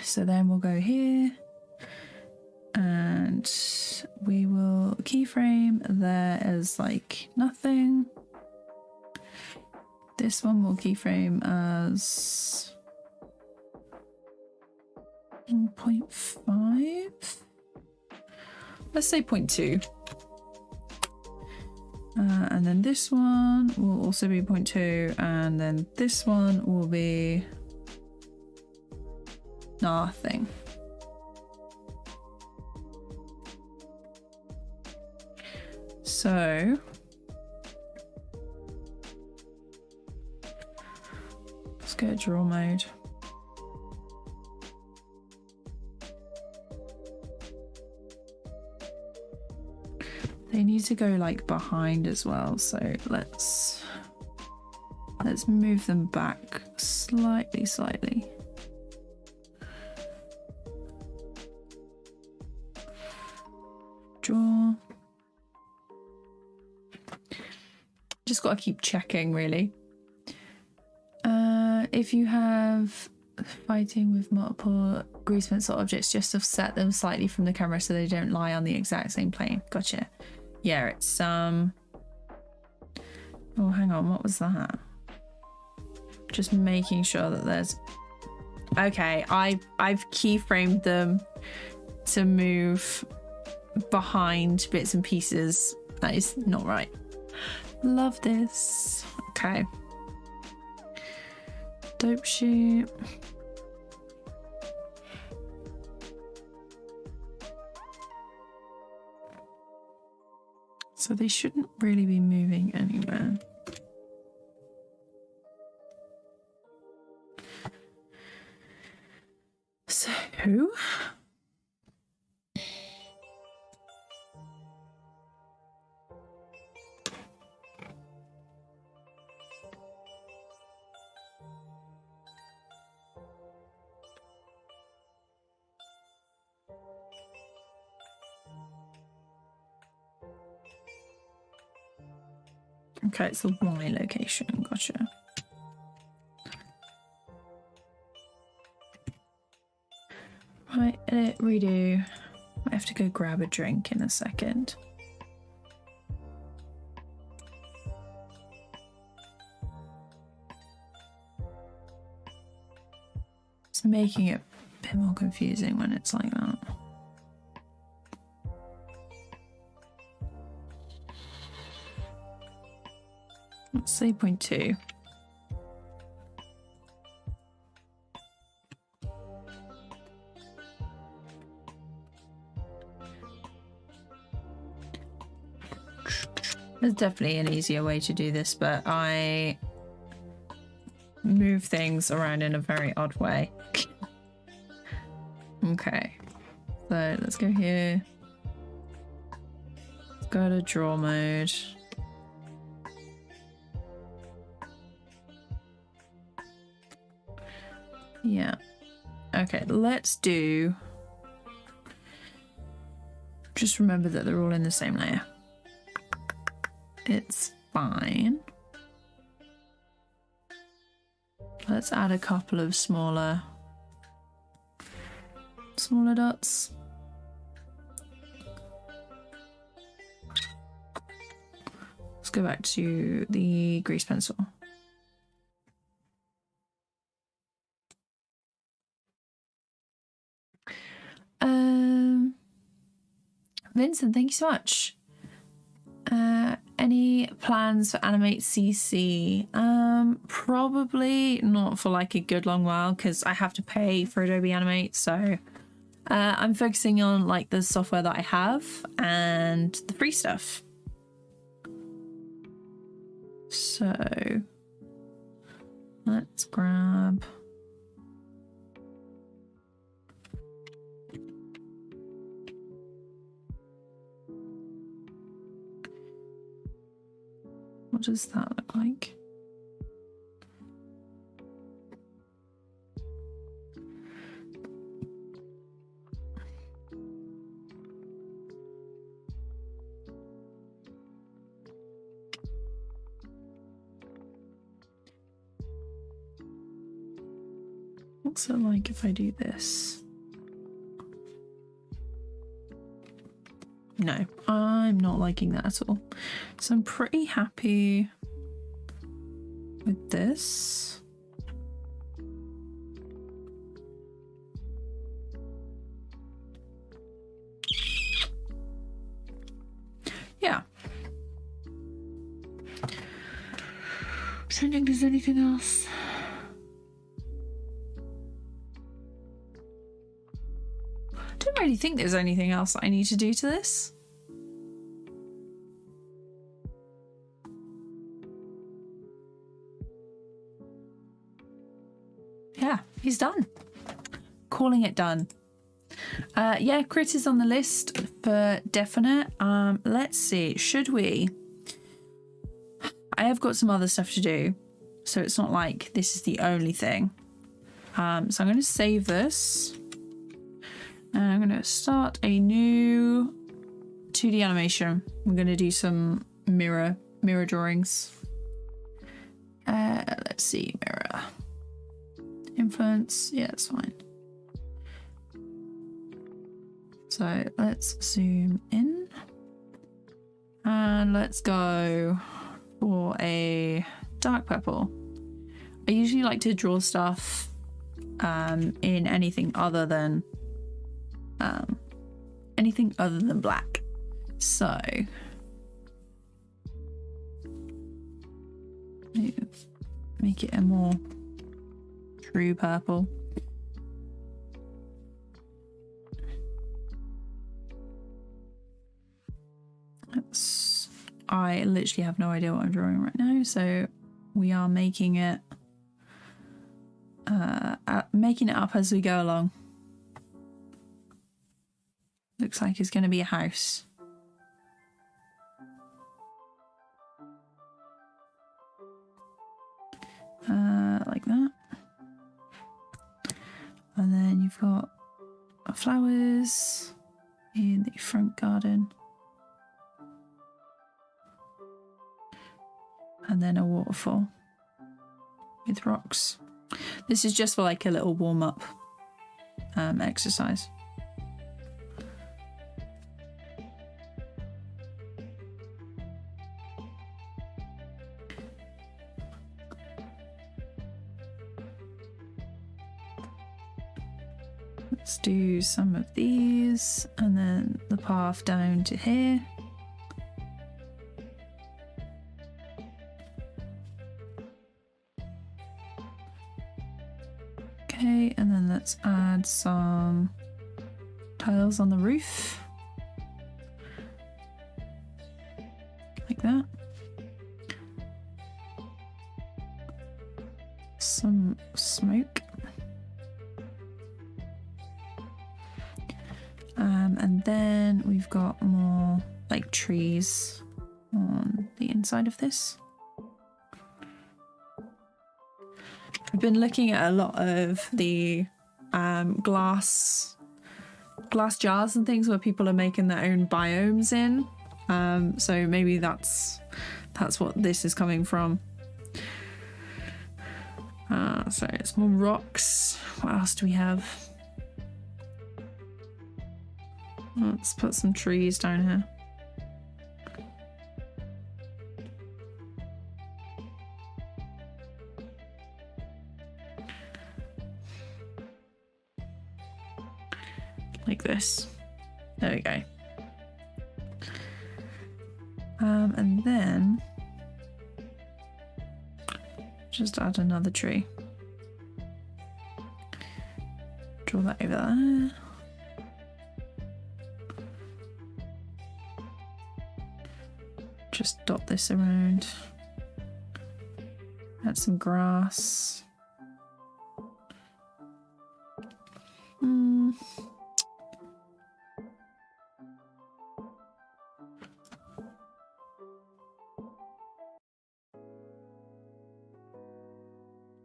so then we'll go here and we will keyframe there as like nothing. This one will keyframe as 0.5. Let's say 0.2. And then this one will also be 0.2, and then this one will be nothing. So let's go to draw mode. They need to go like behind as well, so let's move them back slightly. Draw. Just got to keep checking, really. If you have fighting with multiple grease pencil objects, just offset them slightly from the camera so they don't lie on the exact same plane. Gotcha. Yeah, it's oh, hang on, what was that? Just making sure that there's... Okay, I've keyframed them to move behind bits and pieces. That is not right. Love this. Okay. Dope shoot. So they shouldn't really be moving anywhere. So okay, it's the Y location. Gotcha. Right, edit, redo. I have to go grab a drink in a second. It's making it a bit more confusing when it's like that. Let's say 0.2. There's definitely an easier way to do this, but I move things around in a very odd way. Okay, so let's go here. Let's go to draw mode. Yeah. Okay, let's do... Just remember that they're all in the same layer. It's fine. Let's add a couple of smaller dots. Let's go back to the grease pencil. Vincent, thank you so much. Any plans for Animate CC? Probably not for like a good long while because I have to pay for Adobe Animate, so I'm focusing on like the software that I have and the free stuff. So let's grab... What does that look like? What's it like if I do this? No, I'm not liking that at all. So I'm pretty happy with this. Yeah. I'm trying to think if there's anything else. I don't really think there's anything else I need to do to this. Yeah, he's done. Calling it done. Yeah, Crit is on the list for definite. Let's see, should we? I have got some other stuff to do, so it's not like this is the only thing. So I'm going to save this. And I'm going to start a new 2D animation. I'm going to do some mirror drawings. Let's see, mirror. Influence, yeah, it's fine. So let's zoom in. And let's go for a dark purple. I usually like to draw stuff in anything other than black. So make it a more true purple. I literally have no idea what I'm drawing right now, so we are making it up as we go along. Looks like it's going to be a house. Like that. And then you've got flowers in the front garden. And then a waterfall with rocks. This is just for like a little warm-up exercise. let's do some of these and then the path down to here. Okay, and then let's add some tiles on the roof. Like that. Some smoke. And then we've got more like trees on the inside of this. I've been looking at a lot of the glass jars and things where people are making their own biomes in. So maybe that's what this is coming from. So it's more rocks. What else do we have? Let's put some trees down here. Like this. There we go. And then just add another tree. Draw that over there. Just dot this around. Add some grass.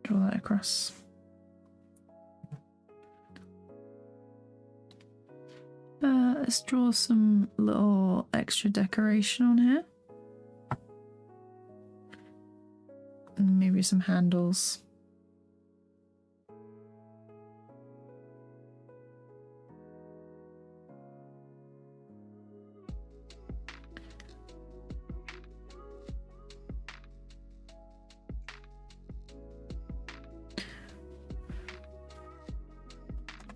Draw that across. Let's draw some little extra decoration on here. And maybe some handles.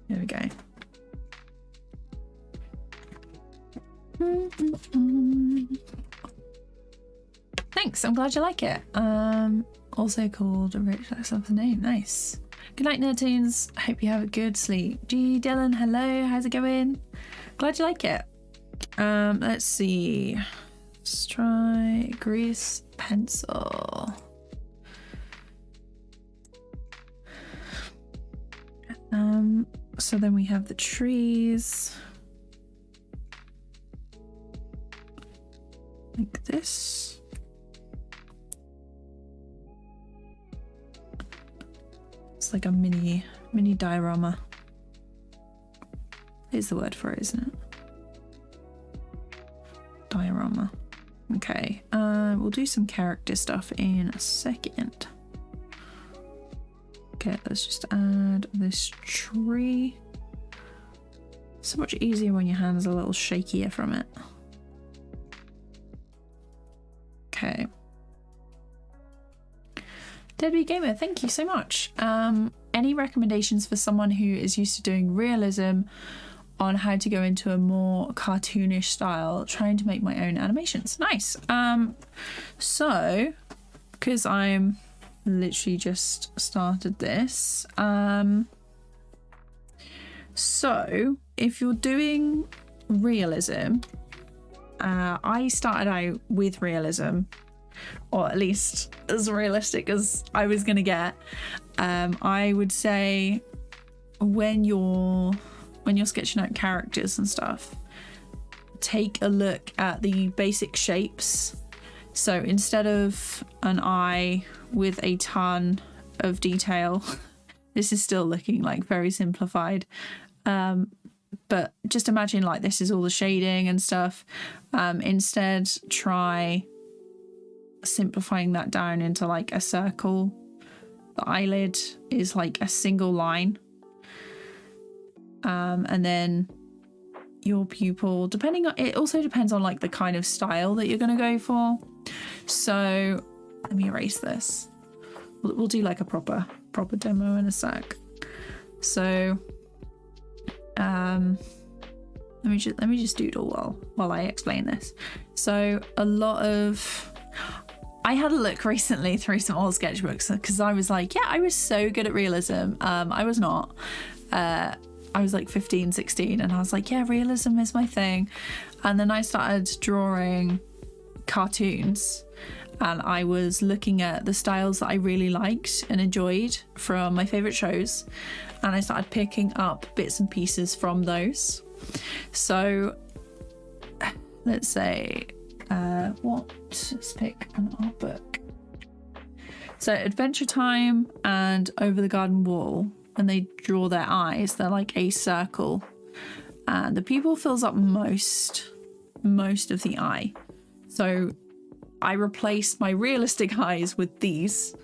There we go. Thanks, I'm glad you like it. Also called a rich that's of the name. Nice. Good night, Nerdtoons. I hope you have a good sleep. G Dylan, hello, how's it going? Glad you like it. Let's see. Let's try grease pencil. So then we have the trees. Like this. It's like a mini diorama. Is the word for it, isn't it? Diorama. Okay, we'll do some character stuff in a second. Okay, let's just add this tree. So much easier when your hand's a little shakier from it. Okay. Deadbeat Gamer, thank you so much. Any recommendations for someone who is used to doing realism on how to go into a more cartoonish style, trying to make my own animations? Nice. So, because I'm literally just started this, so if you're doing realism, I started out with realism, or at least as realistic as I was gonna get. I would say when you're sketching out characters and stuff, take a look at the basic shapes. So instead of an eye with a ton of detail, this is still looking like very simplified. But just imagine like this is all the shading and stuff. Instead, try simplifying that down into like a circle. The eyelid is like a single line. And then your pupil, depending on, it also depends on like the kind of style that you're going to go for. So let me erase this. We'll do like a proper demo in a sec. So let me just doodle while I explain this. So I had a look recently through some old sketchbooks because I was like, yeah, I was so good at realism. I was not. I was like 15, 16, and I was like, yeah, realism is my thing. And then I started drawing cartoons, and I was looking at the styles that I really liked and enjoyed from my favourite shows, and I started picking up bits and pieces from those. So let's say, let's pick an art book. So Adventure Time and Over the Garden Wall, when they draw their eyes, they're like a circle, and the pupil fills up most of the eye. So I replaced my realistic eyes with these,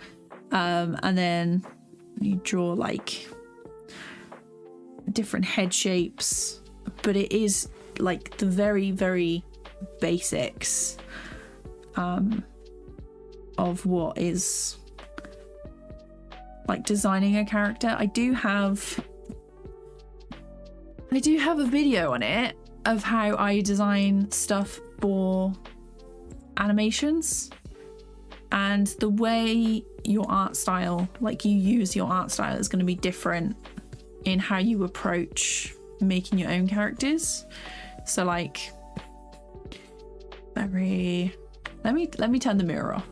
and then you draw like different head shapes, but it is like the very, very basics of what is like designing a character. I do have a video on it of how I design stuff for animations, and the way your art style, like you use your art style, is going to be different in how you approach making your own characters. So like let me turn the mirror off.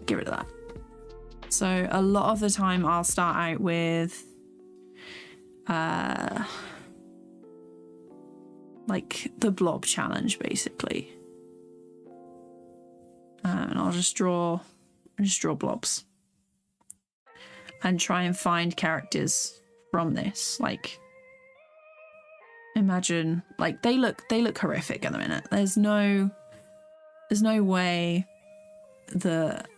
Get rid of that. So a lot of the time I'll start out with like the blob challenge, basically, and I'll just draw blobs and try and find characters from this. Like, imagine, like, they look horrific at the minute. There's no way that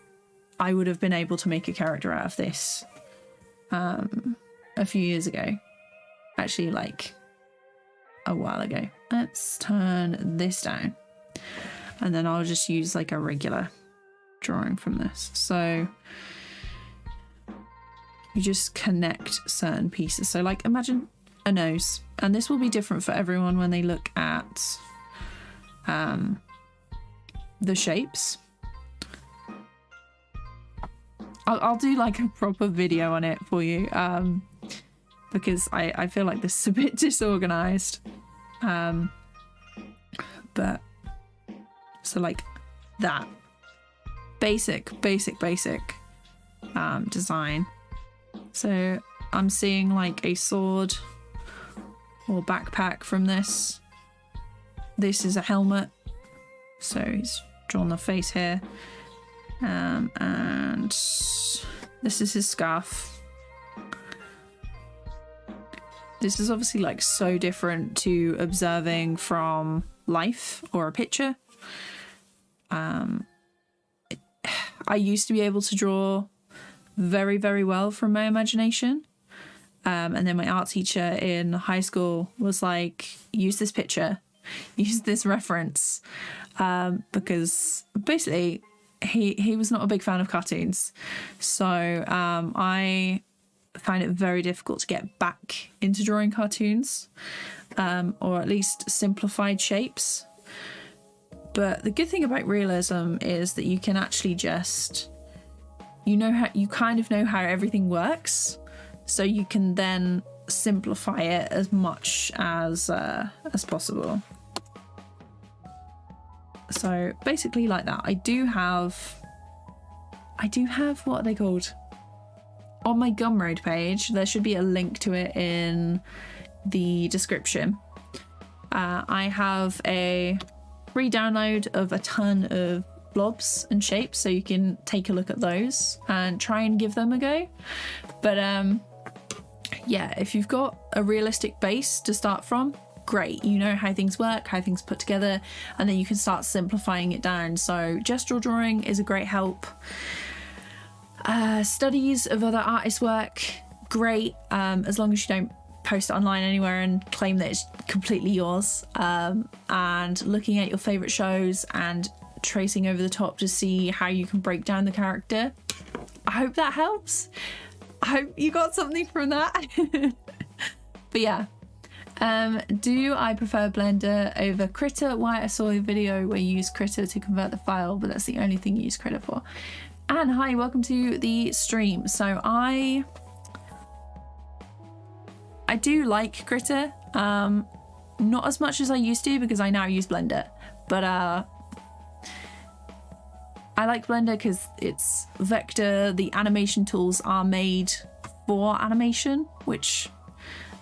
I would have been able to make a character out of this a few years ago. Actually, like a while ago. Let's turn this down, and then I'll just use like a regular drawing from this. So you just connect certain pieces. So like imagine a nose, and this will be different for everyone when they look at the shapes. I'll do like a proper video on it for you, because I feel like this is a bit disorganized. But so like that basic design. So I'm seeing like a sword or backpack from this. This is a helmet, so he's drawn the face here, and this is his scarf. This is obviously like so different to observing from life or a picture. I used to be able to draw very, very well from my imagination. And then my art teacher in high school was like, use this picture, use this reference, because basically he was not a big fan of cartoons. So I find it very difficult to get back into drawing cartoons, or at least simplified shapes. But the good thing about realism is that you can actually just, you kind of know how everything works, so you can then simplify it as much as possible. So basically like that. I do have what are they called? On my Gumroad page, there should be a link to it in the description. I have a free download of a ton of blobs and shapes, so you can take a look at those and try and give them a go. But yeah, if you've got a realistic base to start from, great. You know how things work, how things put together, and then you can start simplifying it down. So gestural drawing is a great help. Studies of other artists' work, great, as long as you don't post it online anywhere and claim that it's completely yours. And looking at your favourite shows and tracing over the top to see how you can break down the character. I hope that helps. I hope you got something from that. But yeah. Do I prefer Blender over Critter? Why? I saw a video where you use Critter to convert the file, but that's the only thing you use Critter for. And hi, welcome to the stream. So I do like Critter, not as much as I used to because I now use Blender, but I like Blender because it's vector. The animation tools are made for animation, which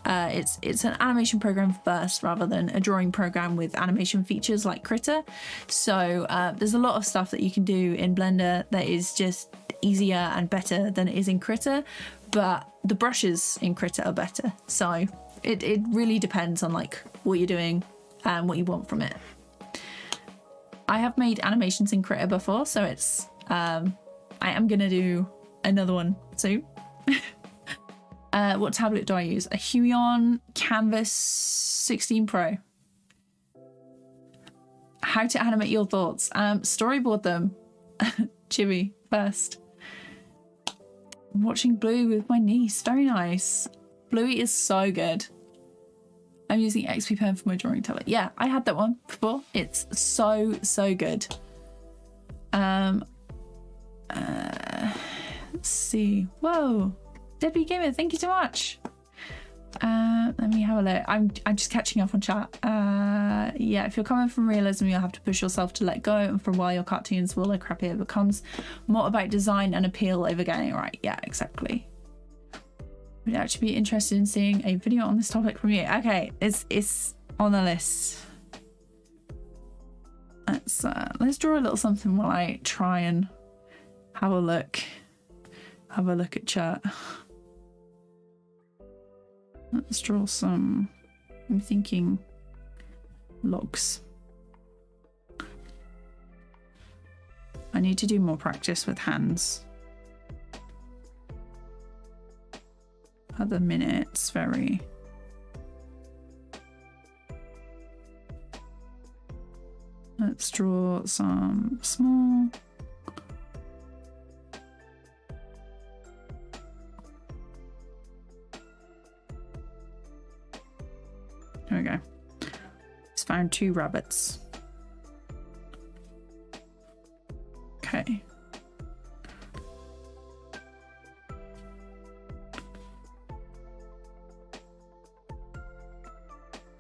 it's an animation program first rather than a drawing program with animation features like Critter. So there's a lot of stuff that you can do in Blender that is just easier and better than it is in Critter, but the brushes in Critter are better. So it really depends on like what you're doing and what you want from it. I have made animations in Critter before, so it's I am gonna do another one soon. What tablet do I use? A Huion Canvas 16 Pro. How to animate your thoughts? Storyboard them. Chibi first. I'm watching Bluey with my niece. Very nice. Bluey is so good. I'm using XP Pen for my drawing tablet. Yeah, I had that one before. It's so good. Let's see. Whoa. Debbie Gamer, thank you so much. Let me have a look. I'm just catching up on chat. Yeah, if you're coming from realism, you'll have to push yourself to let go, and for a while your cartoons will look crappy. It becomes more about design and appeal over getting it right. Yeah, exactly. Would actually be interested in seeing a video on this topic from you. Okay, it's on the list. Let's draw a little something while I try and have a look at chat. Let's draw some, I'm thinking logs. I need to do more practice with hands. At the minute, it's very... Let's draw some small... There we go. Just found 2 rabbits. Okay.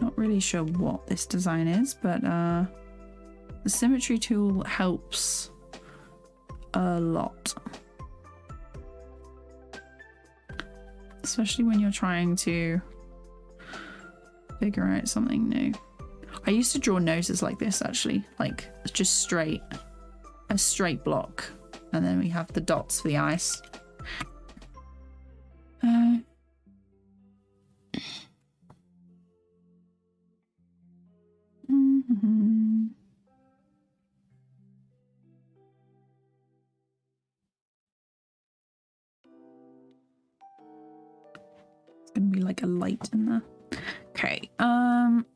Not really sure what this design is, but the Symmetry tool helps a lot. Especially when you're trying to figure out something new. I used to draw noses like this actually, like just straight, a straight block, and then we have the dots for the eyes. It's gonna be like a light in there. Okay,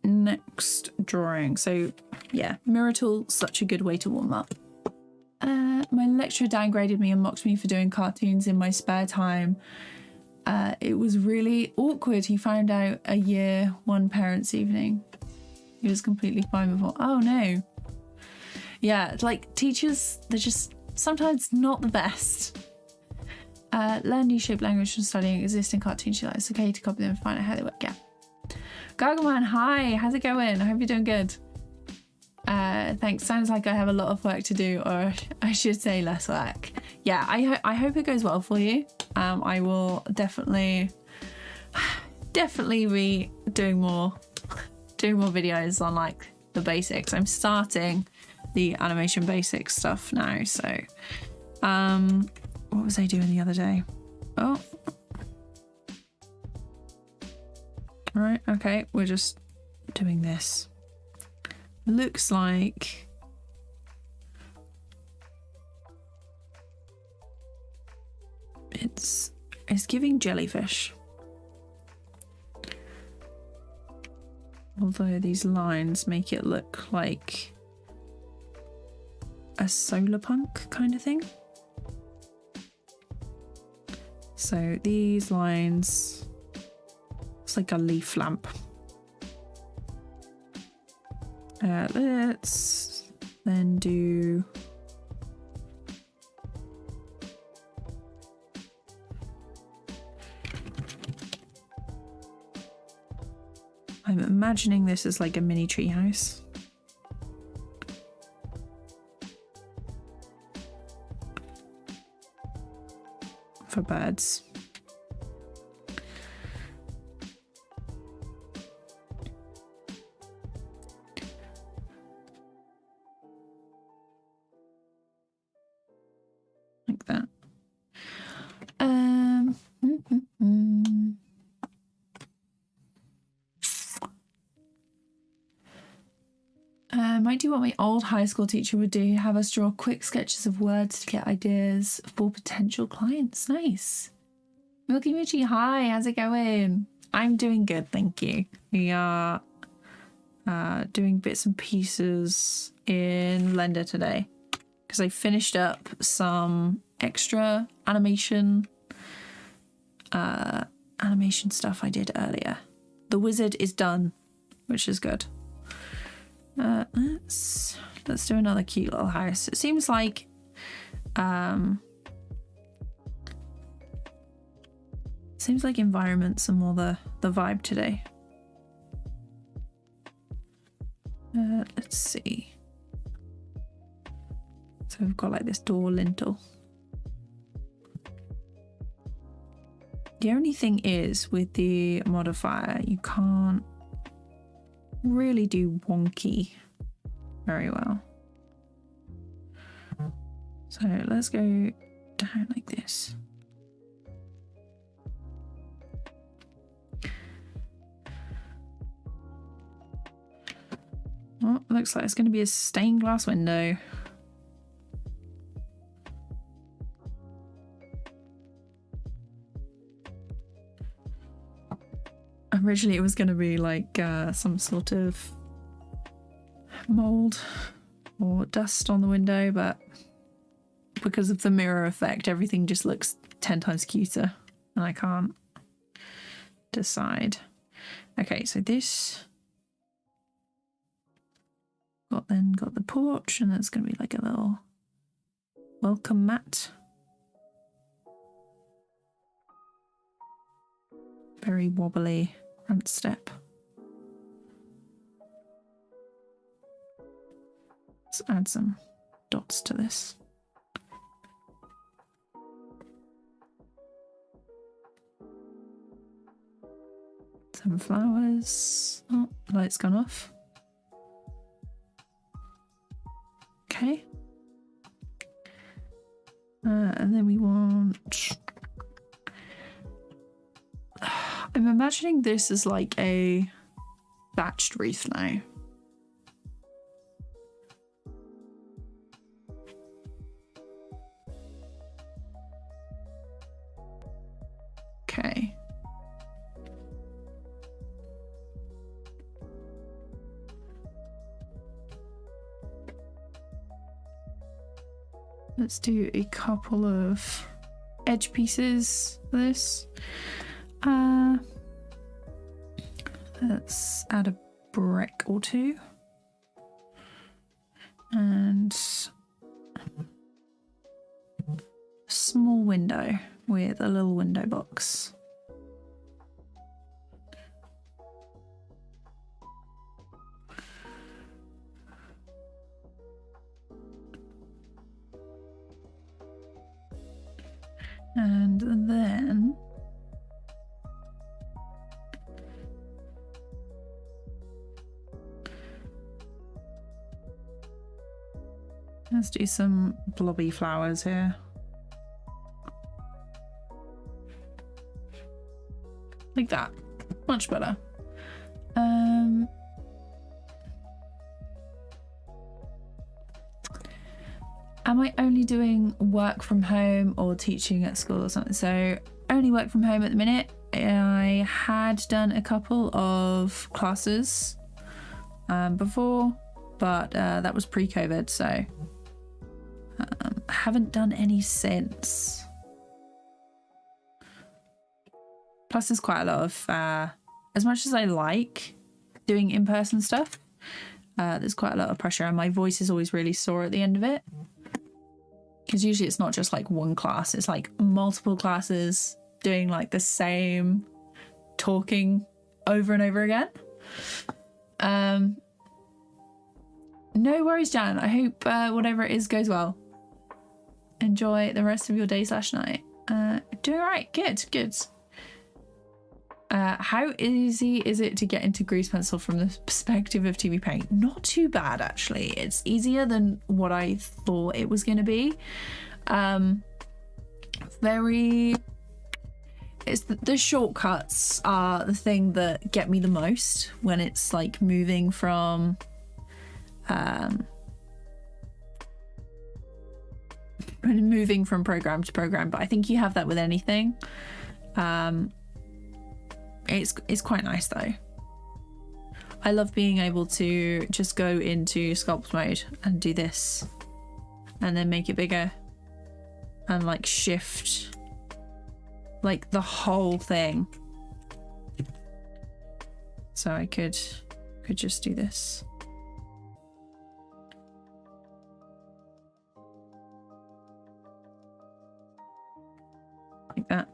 next drawing. So yeah, mirror tool, such a good way to warm up. My lecturer downgraded me and mocked me for doing cartoons in my spare time. It was really awkward. He found out a year 1 parents' evening. He was completely fine before. Oh no. Yeah, like teachers, they're just sometimes not the best. Learn new shape language from studying existing cartoons. It's okay to copy them and find out how they work. Yeah. Gargoman, hi, how's it going? I hope you're doing good. Thanks. Sounds like I have a lot of work to do, or I should say less work. Yeah, I hope it goes well for you. I will definitely be doing more videos on like the basics. I'm starting the animation basics stuff now. So, what was I doing the other day? Oh. Right, okay, we're just doing this. Looks like it's giving jellyfish. Although these lines make it look like a solar punk kind of thing. So these lines It's like a leaf lamp. Let's then do I'm imagining this as like a mini tree house. For birds. Like that. Might do what my old high school teacher would do, have us draw quick sketches of words to get ideas for potential clients. Nice. Milky Moochie, hi, how's it going? I'm doing good, thank you. We are doing bits and pieces in Blender today because I finished up some extra animation stuff I did earlier. The wizard is done, which is good. Let's do another cute little house. It seems like environments are more the vibe today. Let's see. So we've got like this door lintel. The only thing is with the modifier, you can't really do wonky very well. So let's go down like this. Oh, looks like it's going to be a stained glass window. Originally it was going to be like some sort of mold or dust on the window, but because of the mirror effect everything just looks 10 times cuter and I can't decide. Okay, so this got the porch, and that's going to be like a little welcome mat. Very wobbly front step. Let's add some dots to this. Some flowers. Oh, light's gone off. Okay. And then we want... I'm imagining this as like a thatched wreath now. Okay. Let's do a couple of edge pieces for this. Let's add a brick or two. And a small window with a little window box. And then let's do some blobby flowers here. Like that. Much better. Am I only doing work from home or teaching at school or something? So only work from home at the minute. I had done a couple of classes before, but that was pre-COVID, so haven't done any since. Plus there's quite a lot of as much as I like doing in-person stuff, there's quite a lot of pressure, and my voice is always really sore at the end of it. Because usually it's not just like one class, it's like multiple classes doing like the same talking over and over again. No worries, Jan. I hope whatever it is goes well. Enjoy the rest of your day / night. Doing all right. Good, good. How easy is it to get into Grease Pencil from the perspective of TVPaint? Not too bad, actually. It's easier than what I thought it was going to be. The shortcuts are the thing that get me the most when it's like moving from program to program, but I think you have that with anything. It's quite nice though. I love being able to just go into sculpt mode and do this and then make it bigger and like shift like the whole thing. So I could just do this. Like that.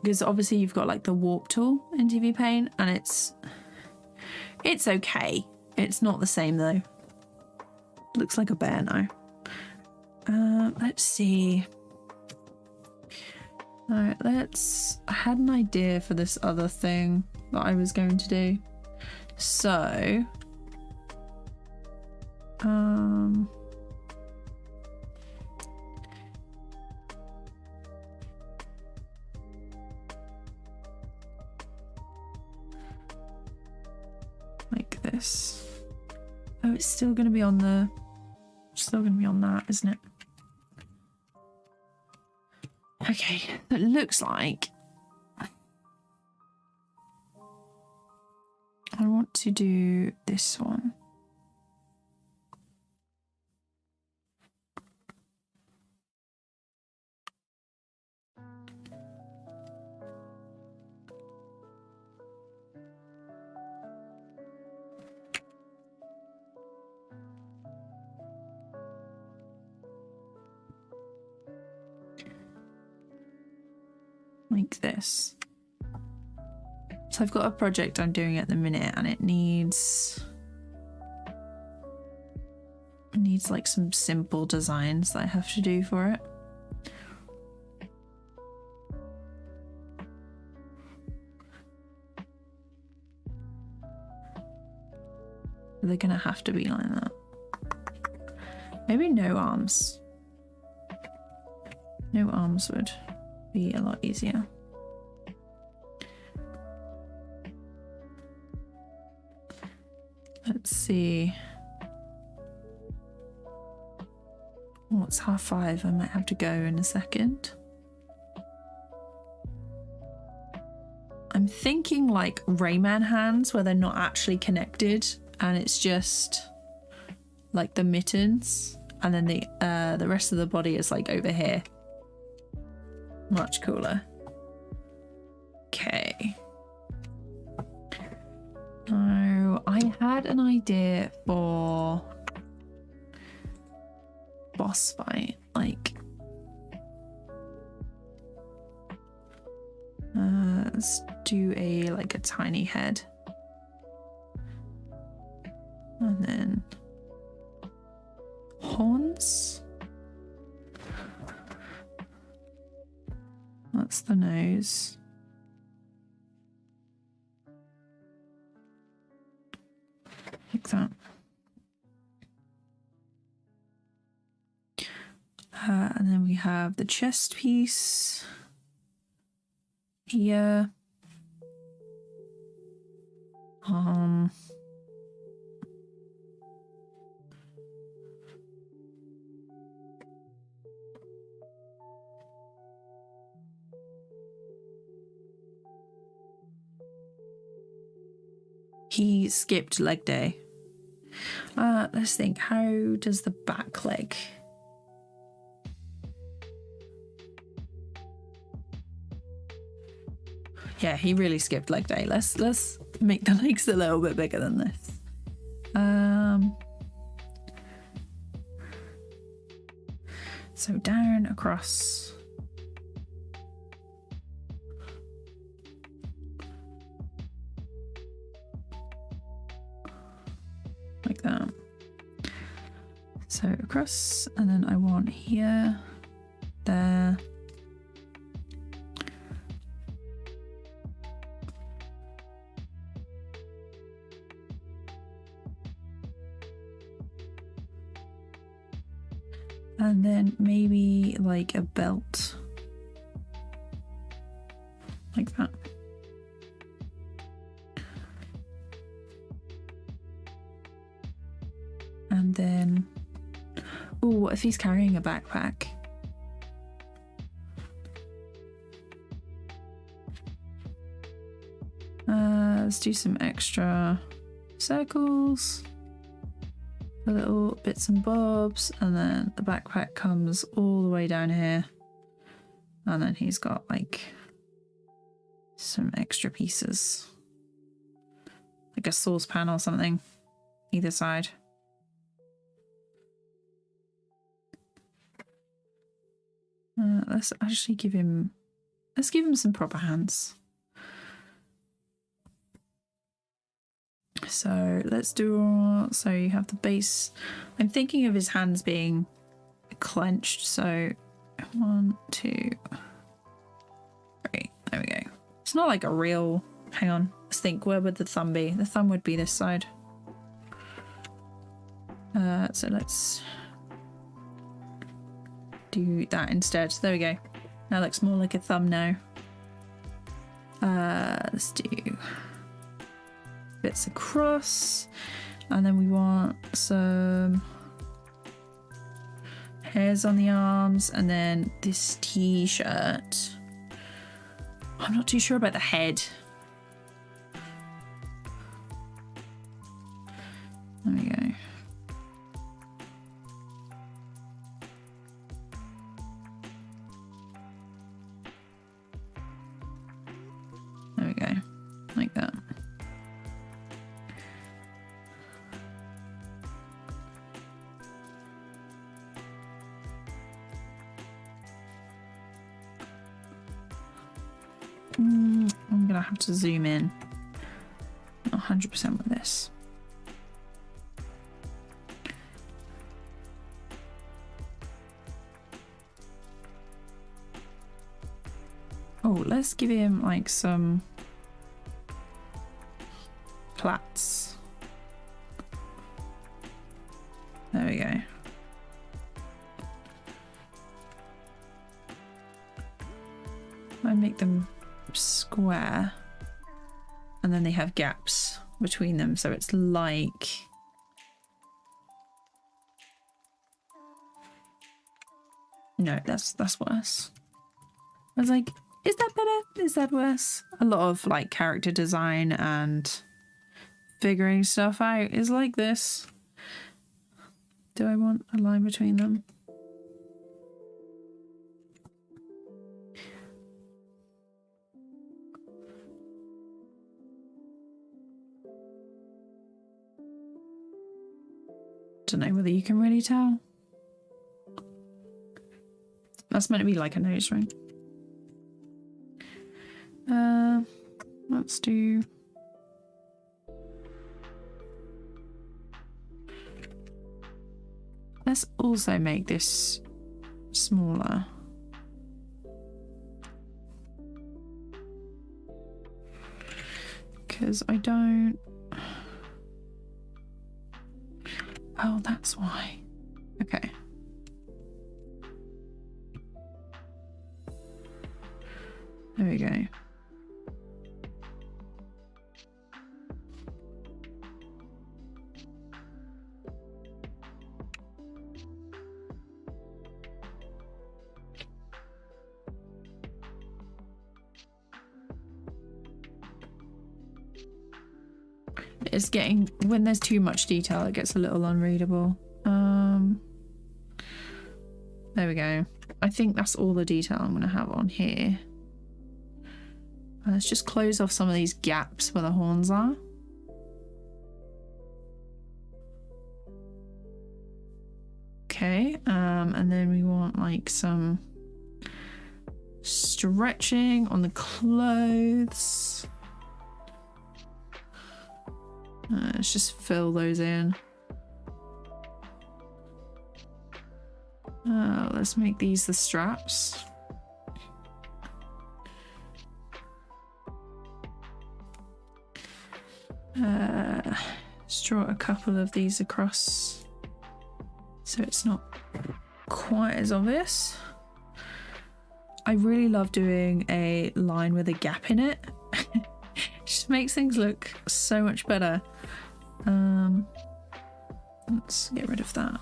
Because obviously you've got like the warp tool in TVPaint, and it's okay. It's not the same though. Looks like a bear now. Let's see. Alright, I had an idea for this other thing that I was going to do. So like this. Oh, it's still going to be on that, isn't it? Okay, it looks like I want to do this one. Like this. So I've got a project I'm doing at the minute, and it needs like some simple designs that I have to do for it. They're gonna have to be like that. Maybe no arms. No arms would be a lot easier. Let's see. Oh, it's 5:30. I might have to go in a second. I'm thinking like Rayman hands, where they're not actually connected and it's just like the mittens, and then the rest of the body is like over here. Much cooler. Okay. Now, I had an idea for boss fight. Like, let's do a tiny head, and then horns. That's the nose. Like that. And then we have the chest piece here. He skipped leg day. Let's think, how does the back leg? Yeah, he really skipped leg day. Let's make the legs a little bit bigger than this. So down across. Like that. So across, and then I want here, there. And then maybe like a belt. Like that. And then, oh, what if he's carrying a backpack? Let's do some extra circles. The little bits and bobs, and then the backpack comes all the way down here, and then he's got like some extra pieces, like a saucepan or something either side. Let's actually give him some proper hands. So let's do, so you have the base. I'm thinking of his hands being clenched. So 1, 2, 3. There we go. It's not like a real, hang on. Let's think, where would the thumb be? The thumb would be this side. So let's do that instead. There we go. That looks more like a thumb now. Let's do bits across, and then we want some hairs on the arms, and then this t-shirt. I'm not too sure about the head. There we go. There we go, like that. I'm gonna have to zoom in 100% with this. Oh, let's give him like some plaits. There we go. I make them square, and then they have gaps between them, so it's like, no, that's worse. I was like, is that better? Is that worse? A lot of like character design and figuring stuff out is like this. Do I want a line between them? Don't know whether you can really tell. That's meant to be like a nose ring. Let's do, let's also make this smaller. Because I don't, oh, that's why. Okay. There we go. It's getting, when there's too much detail, it gets a little unreadable. There we go. I think that's all the detail I'm going to have on here. Let's just close off some of these gaps where the horns are. Okay, and then we want like some stretching on the clothes. Let's just fill those in. Let's make these the straps. Let's draw a couple of these across so it's not quite as obvious. I really love doing a line with a gap in it. It just makes things look so much better. Let's get rid of that.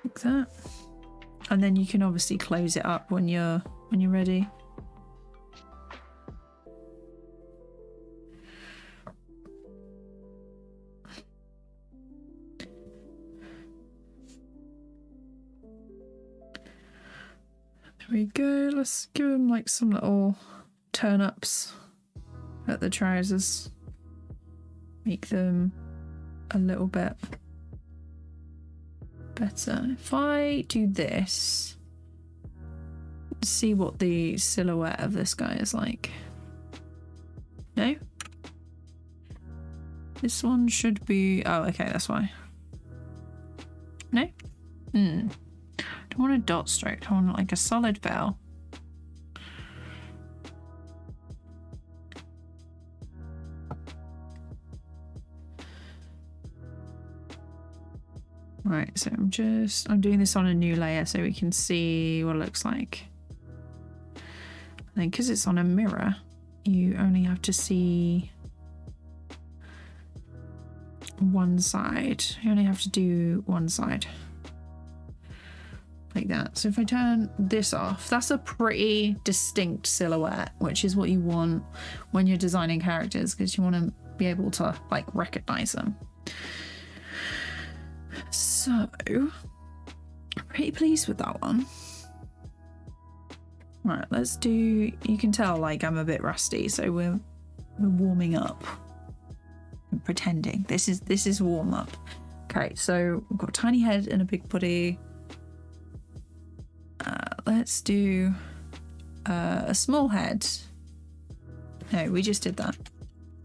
Like that. And then you can obviously close it up when you're ready. There we go. Let's give them like some little turn-ups at the trousers. Make them a little bit better. If I do this, see what the silhouette of this guy is like. No? This one should be... oh, okay, that's why. No? I don't want a dot stroke. I want like a solid veil. Right, so I'm doing this on a new layer so we can see what it looks like. And then because it's on a mirror, you only have to see one side. You only have to do one side. Like that. So if I turn this off, that's a pretty distinct silhouette, which is what you want when you're designing characters, because you want to be able to like recognize them. So, I'm pretty pleased with that one. Right, let's do, you can tell like I'm a bit rusty, so we're warming up. I'm pretending. This is warm up. Okay, so we've got a tiny head and a big body. Let's do a small head. No, we just did that.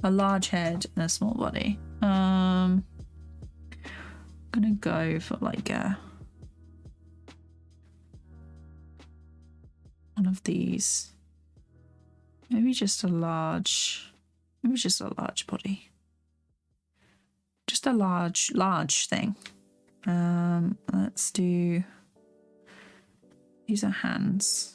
A large head and a small body. I'm gonna go for like one of these. Maybe just a large body. Just a large thing. Let's do, these are hands.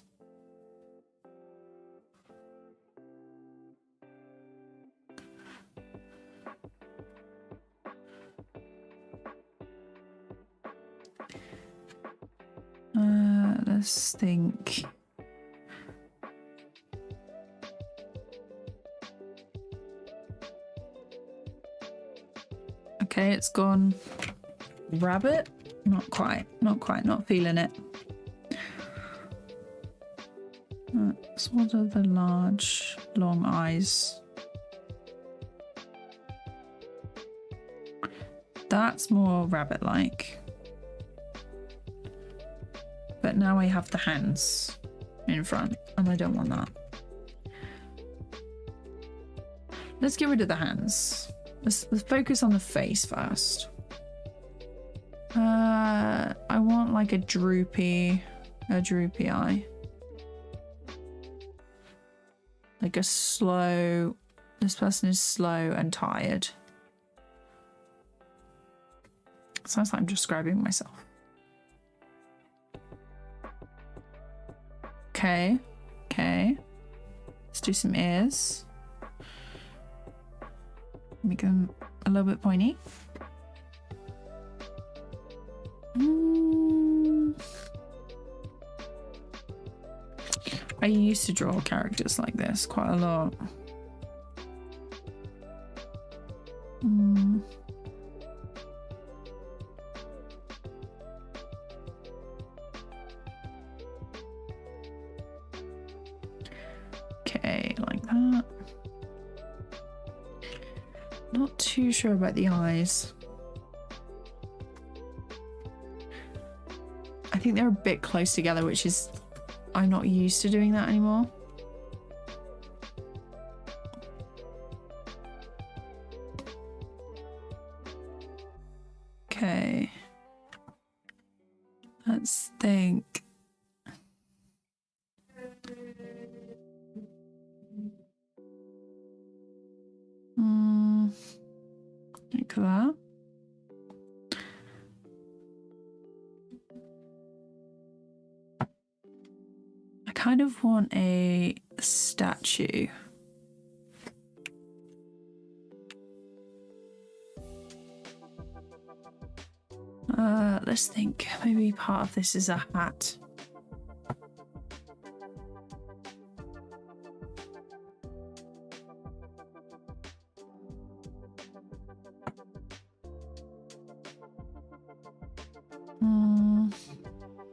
Let's think. Okay, it's gone rabbit. Not quite, not feeling it. So what are the large, long eyes? That's more rabbit-like. But now I have the hands in front, and I don't want that. Let's get rid of the hands. Let's focus on the face first. I want like a droopy eye. Like a slow, this person is slow and tired. Sounds like I'm describing myself. Okay. Let's do some ears. Make them a little bit pointy. I used to draw characters like this quite a lot. like that. Not too sure about the eyes. I think they're a bit close together, which is, I'm not used to doing that anymore. Okay. Let's think. Like that. I kind of want a statue. Let's think. Maybe part of this is a hat.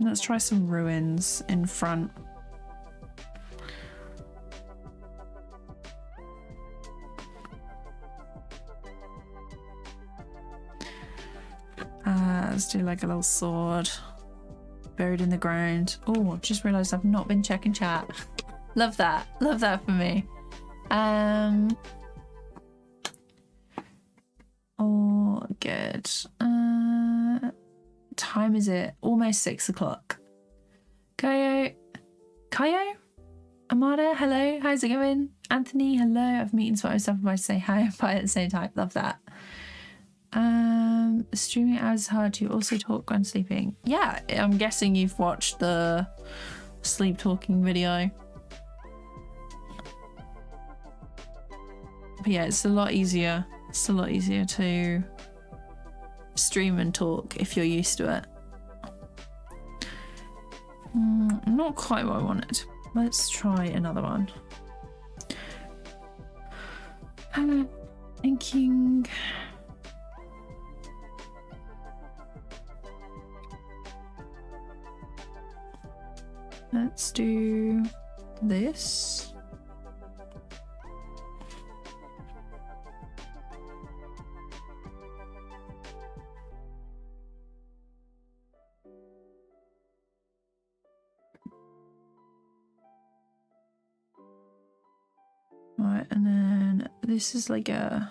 Let's try some ruins in front. Let's do like a little sword buried in the ground. Oh, I've just realized I've not been checking chat. Love that. Love that for me. Oh, good. Time is it? Almost 6 o'clock. Kayo? Amada, hello. How's it going? Anthony, hello. I've meetings for myself about to say hi and bye at the same time. Love that. Streaming hours hard to also talk when sleeping. Yeah, I'm guessing you've watched the sleep talking video. But yeah, it's a lot easier. It's a lot easier to stream and talk if you're used to it. Not quite what I wanted. Let's try another one. Thinking. Let's do this. Right, and then this is like a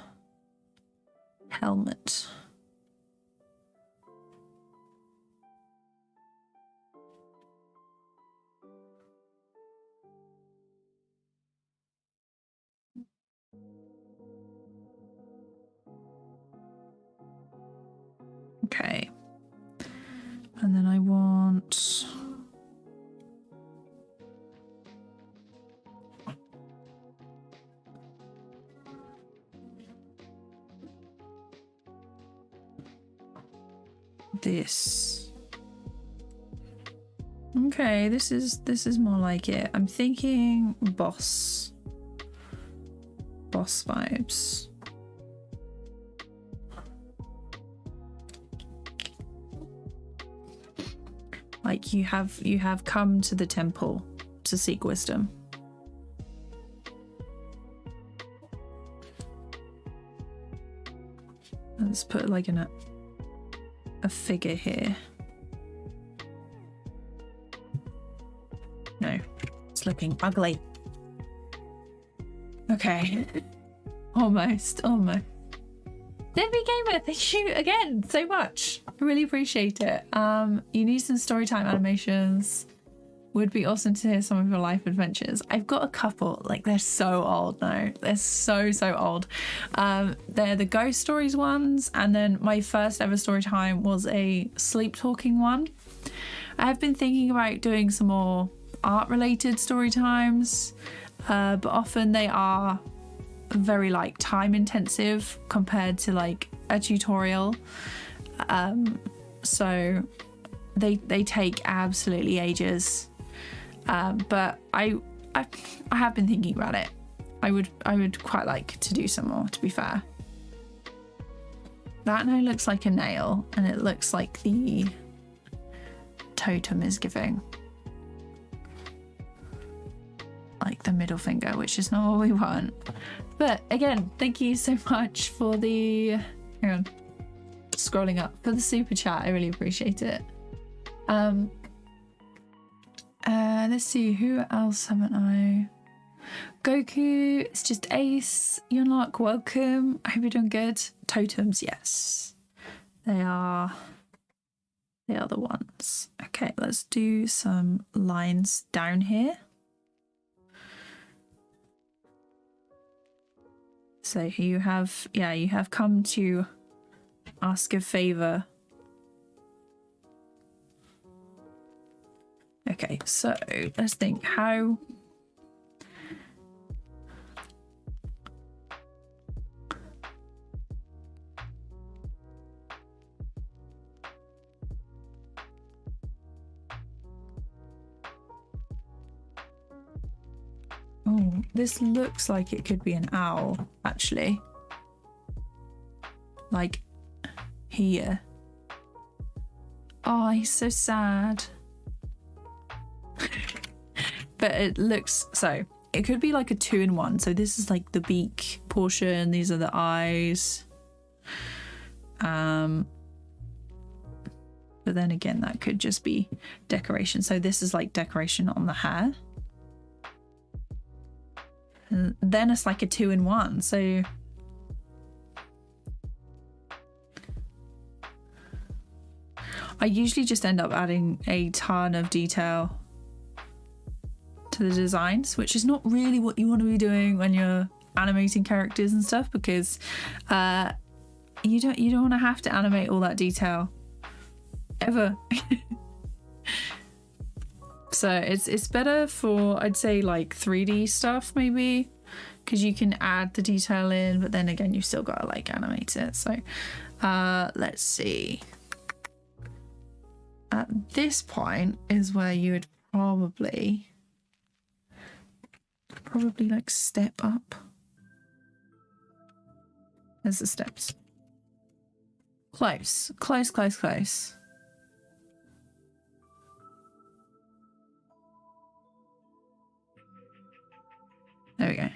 helmet. Okay. And then I want this. Okay, this is more like it. I'm thinking boss vibes. Like you have come to the temple to seek wisdom. Let's put like a figure here. No, it's looking ugly. Okay. Almost. Debbie Gamer, thank you again so much. I really appreciate it. You need some storytime animations. Would be awesome to hear some of your life adventures. I've got a couple, like they're so old now. They're so old. They're the ghost stories ones, and then my first ever story time was a sleep talking one. I have been thinking about doing some more art related story times, but often they are very like time intensive compared to like a tutorial. So they take absolutely ages. But I have been thinking about it. I would quite like to do some more, to be fair. That now looks like a nail, and it looks like the totem is giving. Like the middle finger, which is not what we want. But again, thank you so much for the, hang on, scrolling up, for the super chat. I really appreciate it. Let's see, who else haven't I? Goku, it's just Ace, Yunlock, welcome. I hope you're doing good. Totems, yes. They are the ones. Okay, let's do some lines down here. So you have come to ask a favor. Okay, so let's think how. Oh, this looks like it could be an owl, actually. Like here. Oh, he's so sad. But it looks, so it could be like a 2-in-1. So this is like the beak portion, these are the eyes. But then again, that could just be decoration. So this is like decoration on the hair. And then it's like a 2-in-1. So I usually just end up adding a ton of detail to the designs, which is not really what you want to be doing when you're animating characters and stuff, because you don't want to have to animate all that detail ever. So it's better for, I'd say, like 3D stuff maybe, because you can add the detail in, but then again you've still got to like animate it. So let's see, at this point is where you would probably like step up. There's the steps. Close. There we go.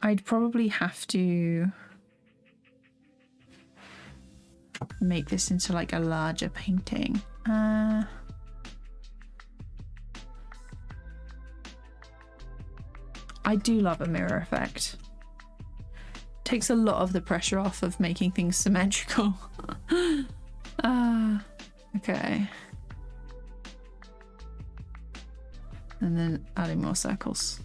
I'd probably have to make this into like a larger painting. I do love a mirror effect. Takes a lot of the pressure off of making things symmetrical. Okay. And then adding more circles.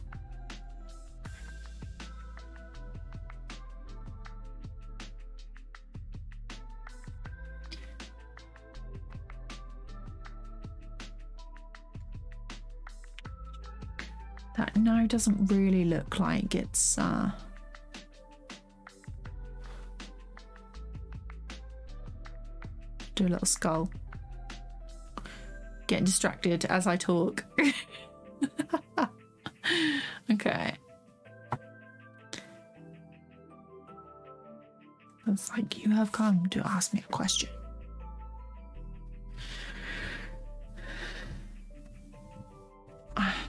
That now doesn't really look like it's do a little skull. Getting distracted as I talk. Okay. It's like, you have come to ask me a question.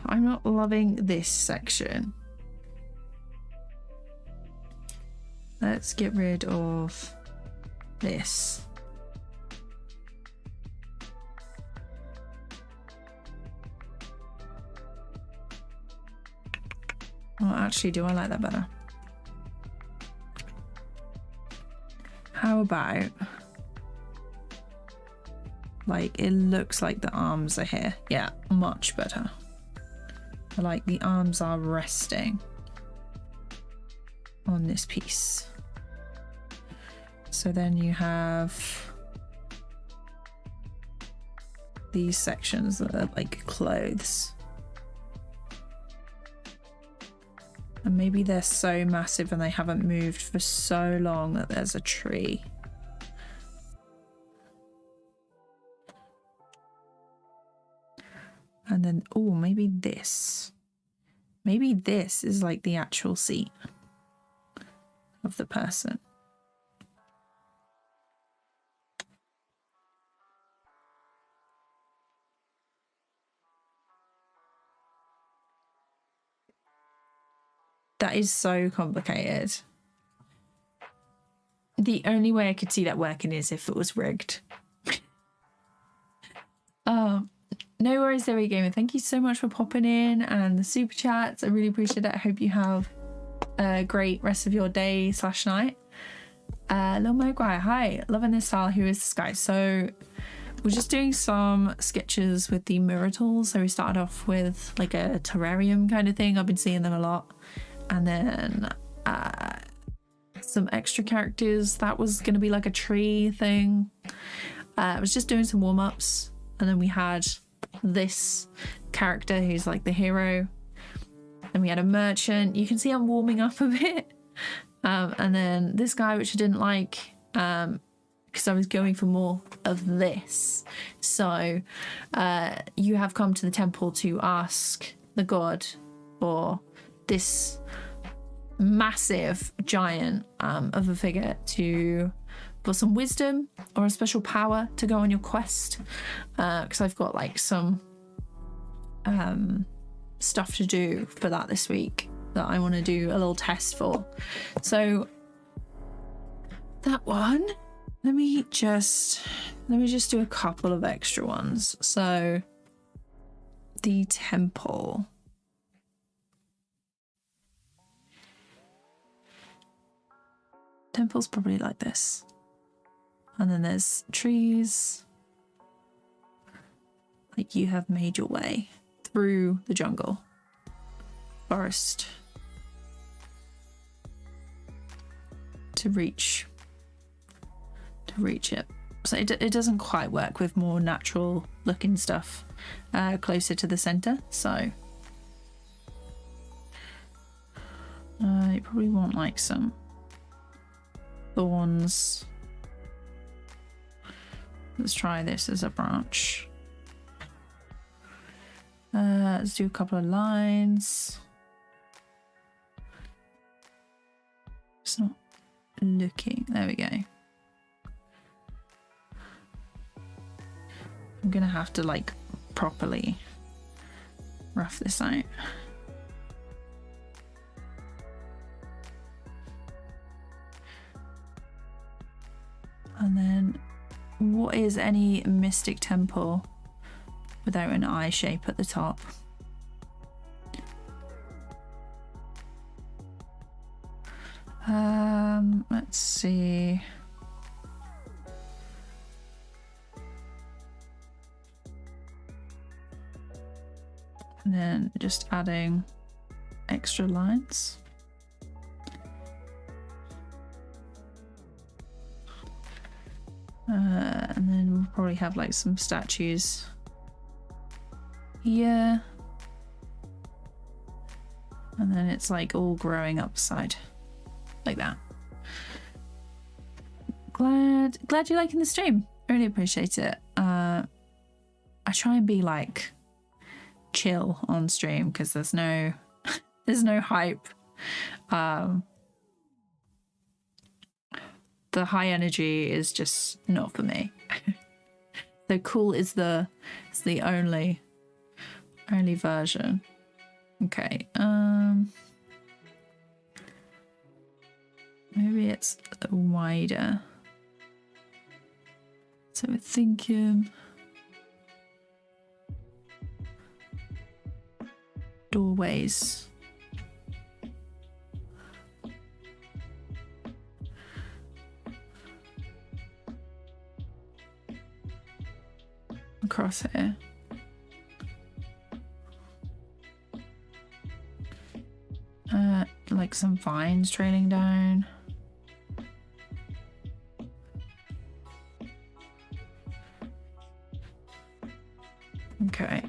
I'm not loving this section. Let's get rid of this. Well, actually, do I like that better? How about, like, it looks like the arms are here. Yeah, much better. Like the arms are resting on this piece. So then you have these sections that are like clothes. And maybe they're so massive and they haven't moved for so long that there's a tree. And then, oh, maybe this. Maybe this is like the actual seat of the person. That is so complicated. The only way I could see that working is if it was rigged. Oh, no worries, Zoe Gamer. Thank you so much for popping in and the super chats. I really appreciate it. I hope you have a great rest of your day / night. Lil Mogwai, hi. Loving this style. Who is this guy? So we're just doing some sketches with the mirror tools. So we started off with like a terrarium kind of thing. I've been seeing them a lot. And then some extra characters. That was going to be like a tree thing. I was just doing some warm-ups. And then we had this character who's like the hero. And we had a merchant. You can see I'm warming up a bit. And then this guy, which I didn't like, because I was going for more of this. So you have come to the temple to ask the god for this massive giant of a figure for some wisdom or a special power to go on your quest, because I've got like some stuff to do for that this week that I want to do a little test for. So that one, let me just do a couple of extra ones. So the templep's probably like this. And then there's trees. Like you have made your way through the jungle, forest, to reach it. So it doesn't quite work with more natural looking stuff closer to the center. So you probably want like some thorns. Let's try this as a branch. Let's do a couple of lines. It's not looking. There we go. I'm gonna have to like properly rough this out. And then what is any mystic temple without an eye shape at the top? Let's see. And then just adding extra lines. And then we'll probably have like some statues here. And then it's like all growing upside like that. Glad you're liking the stream. I really appreciate it. I try and be like chill on stream because there's no hype. The high energy is just not for me. So cool is the only version. Okay. Maybe it's wider. So we're thinking doorways. Across here. Like some vines trailing down. Okay.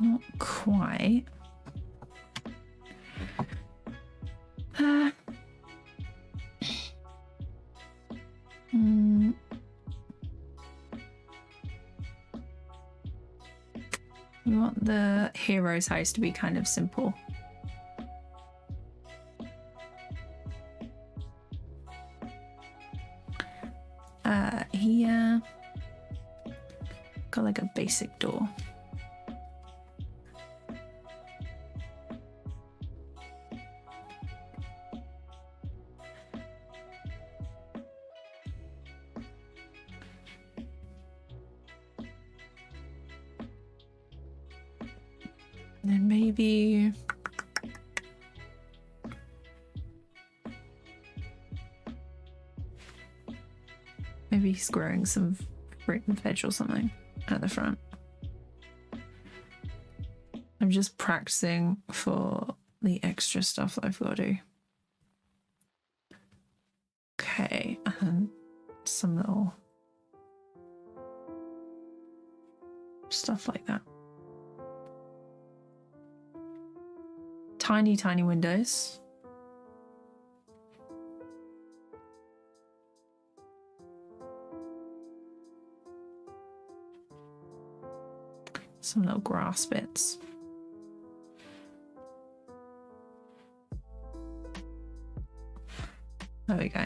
Not quite. We want the hero's house to be kind of simple. Here, got like a basic door. And then maybe he's growing some fruit and veg or something at the front. I'm just practicing for the extra stuff that I've got to do. Okay, and some little stuff like that. Tiny, tiny windows. Some little grass bits. There we go.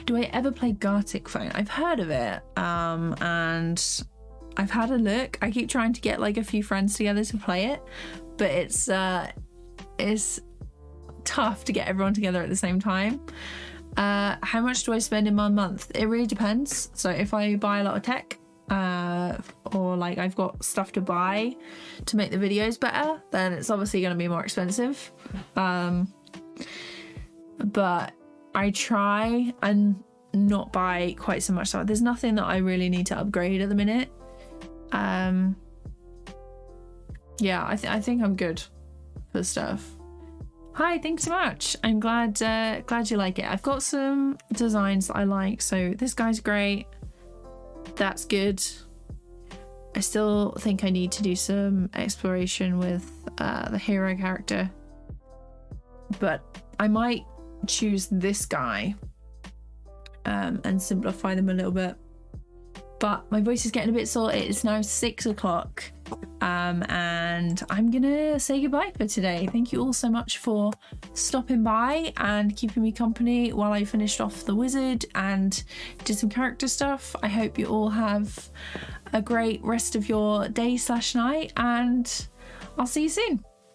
Do I ever play Gartic Phone? I've heard of it, and I've had a look. I keep trying to get like a few friends together to play it, but it's tough to get everyone together at the same time. How much do I spend in my month? It really depends. So if I buy a lot of tech, or like I've got stuff to buy to make the videos better, then it's obviously going to be more expensive. But I try and not buy quite so much stuff. There's nothing that I really need to upgrade at the minute. Yeah, I think I'm good for stuff. Hi, thanks so much. I'm glad you like it. I've got some designs that I like. So this guy's great. That's good. I still think I need to do some exploration with the hero character, but I might choose this guy and simplify them a little bit. But my voice is getting a bit sore. It's now 6 o'clock, and I'm gonna say goodbye for today. Thank you all so much for stopping by and keeping me company while I finished off the wizard and did some character stuff. I hope you all have a great rest of your day/night, and I'll see you soon.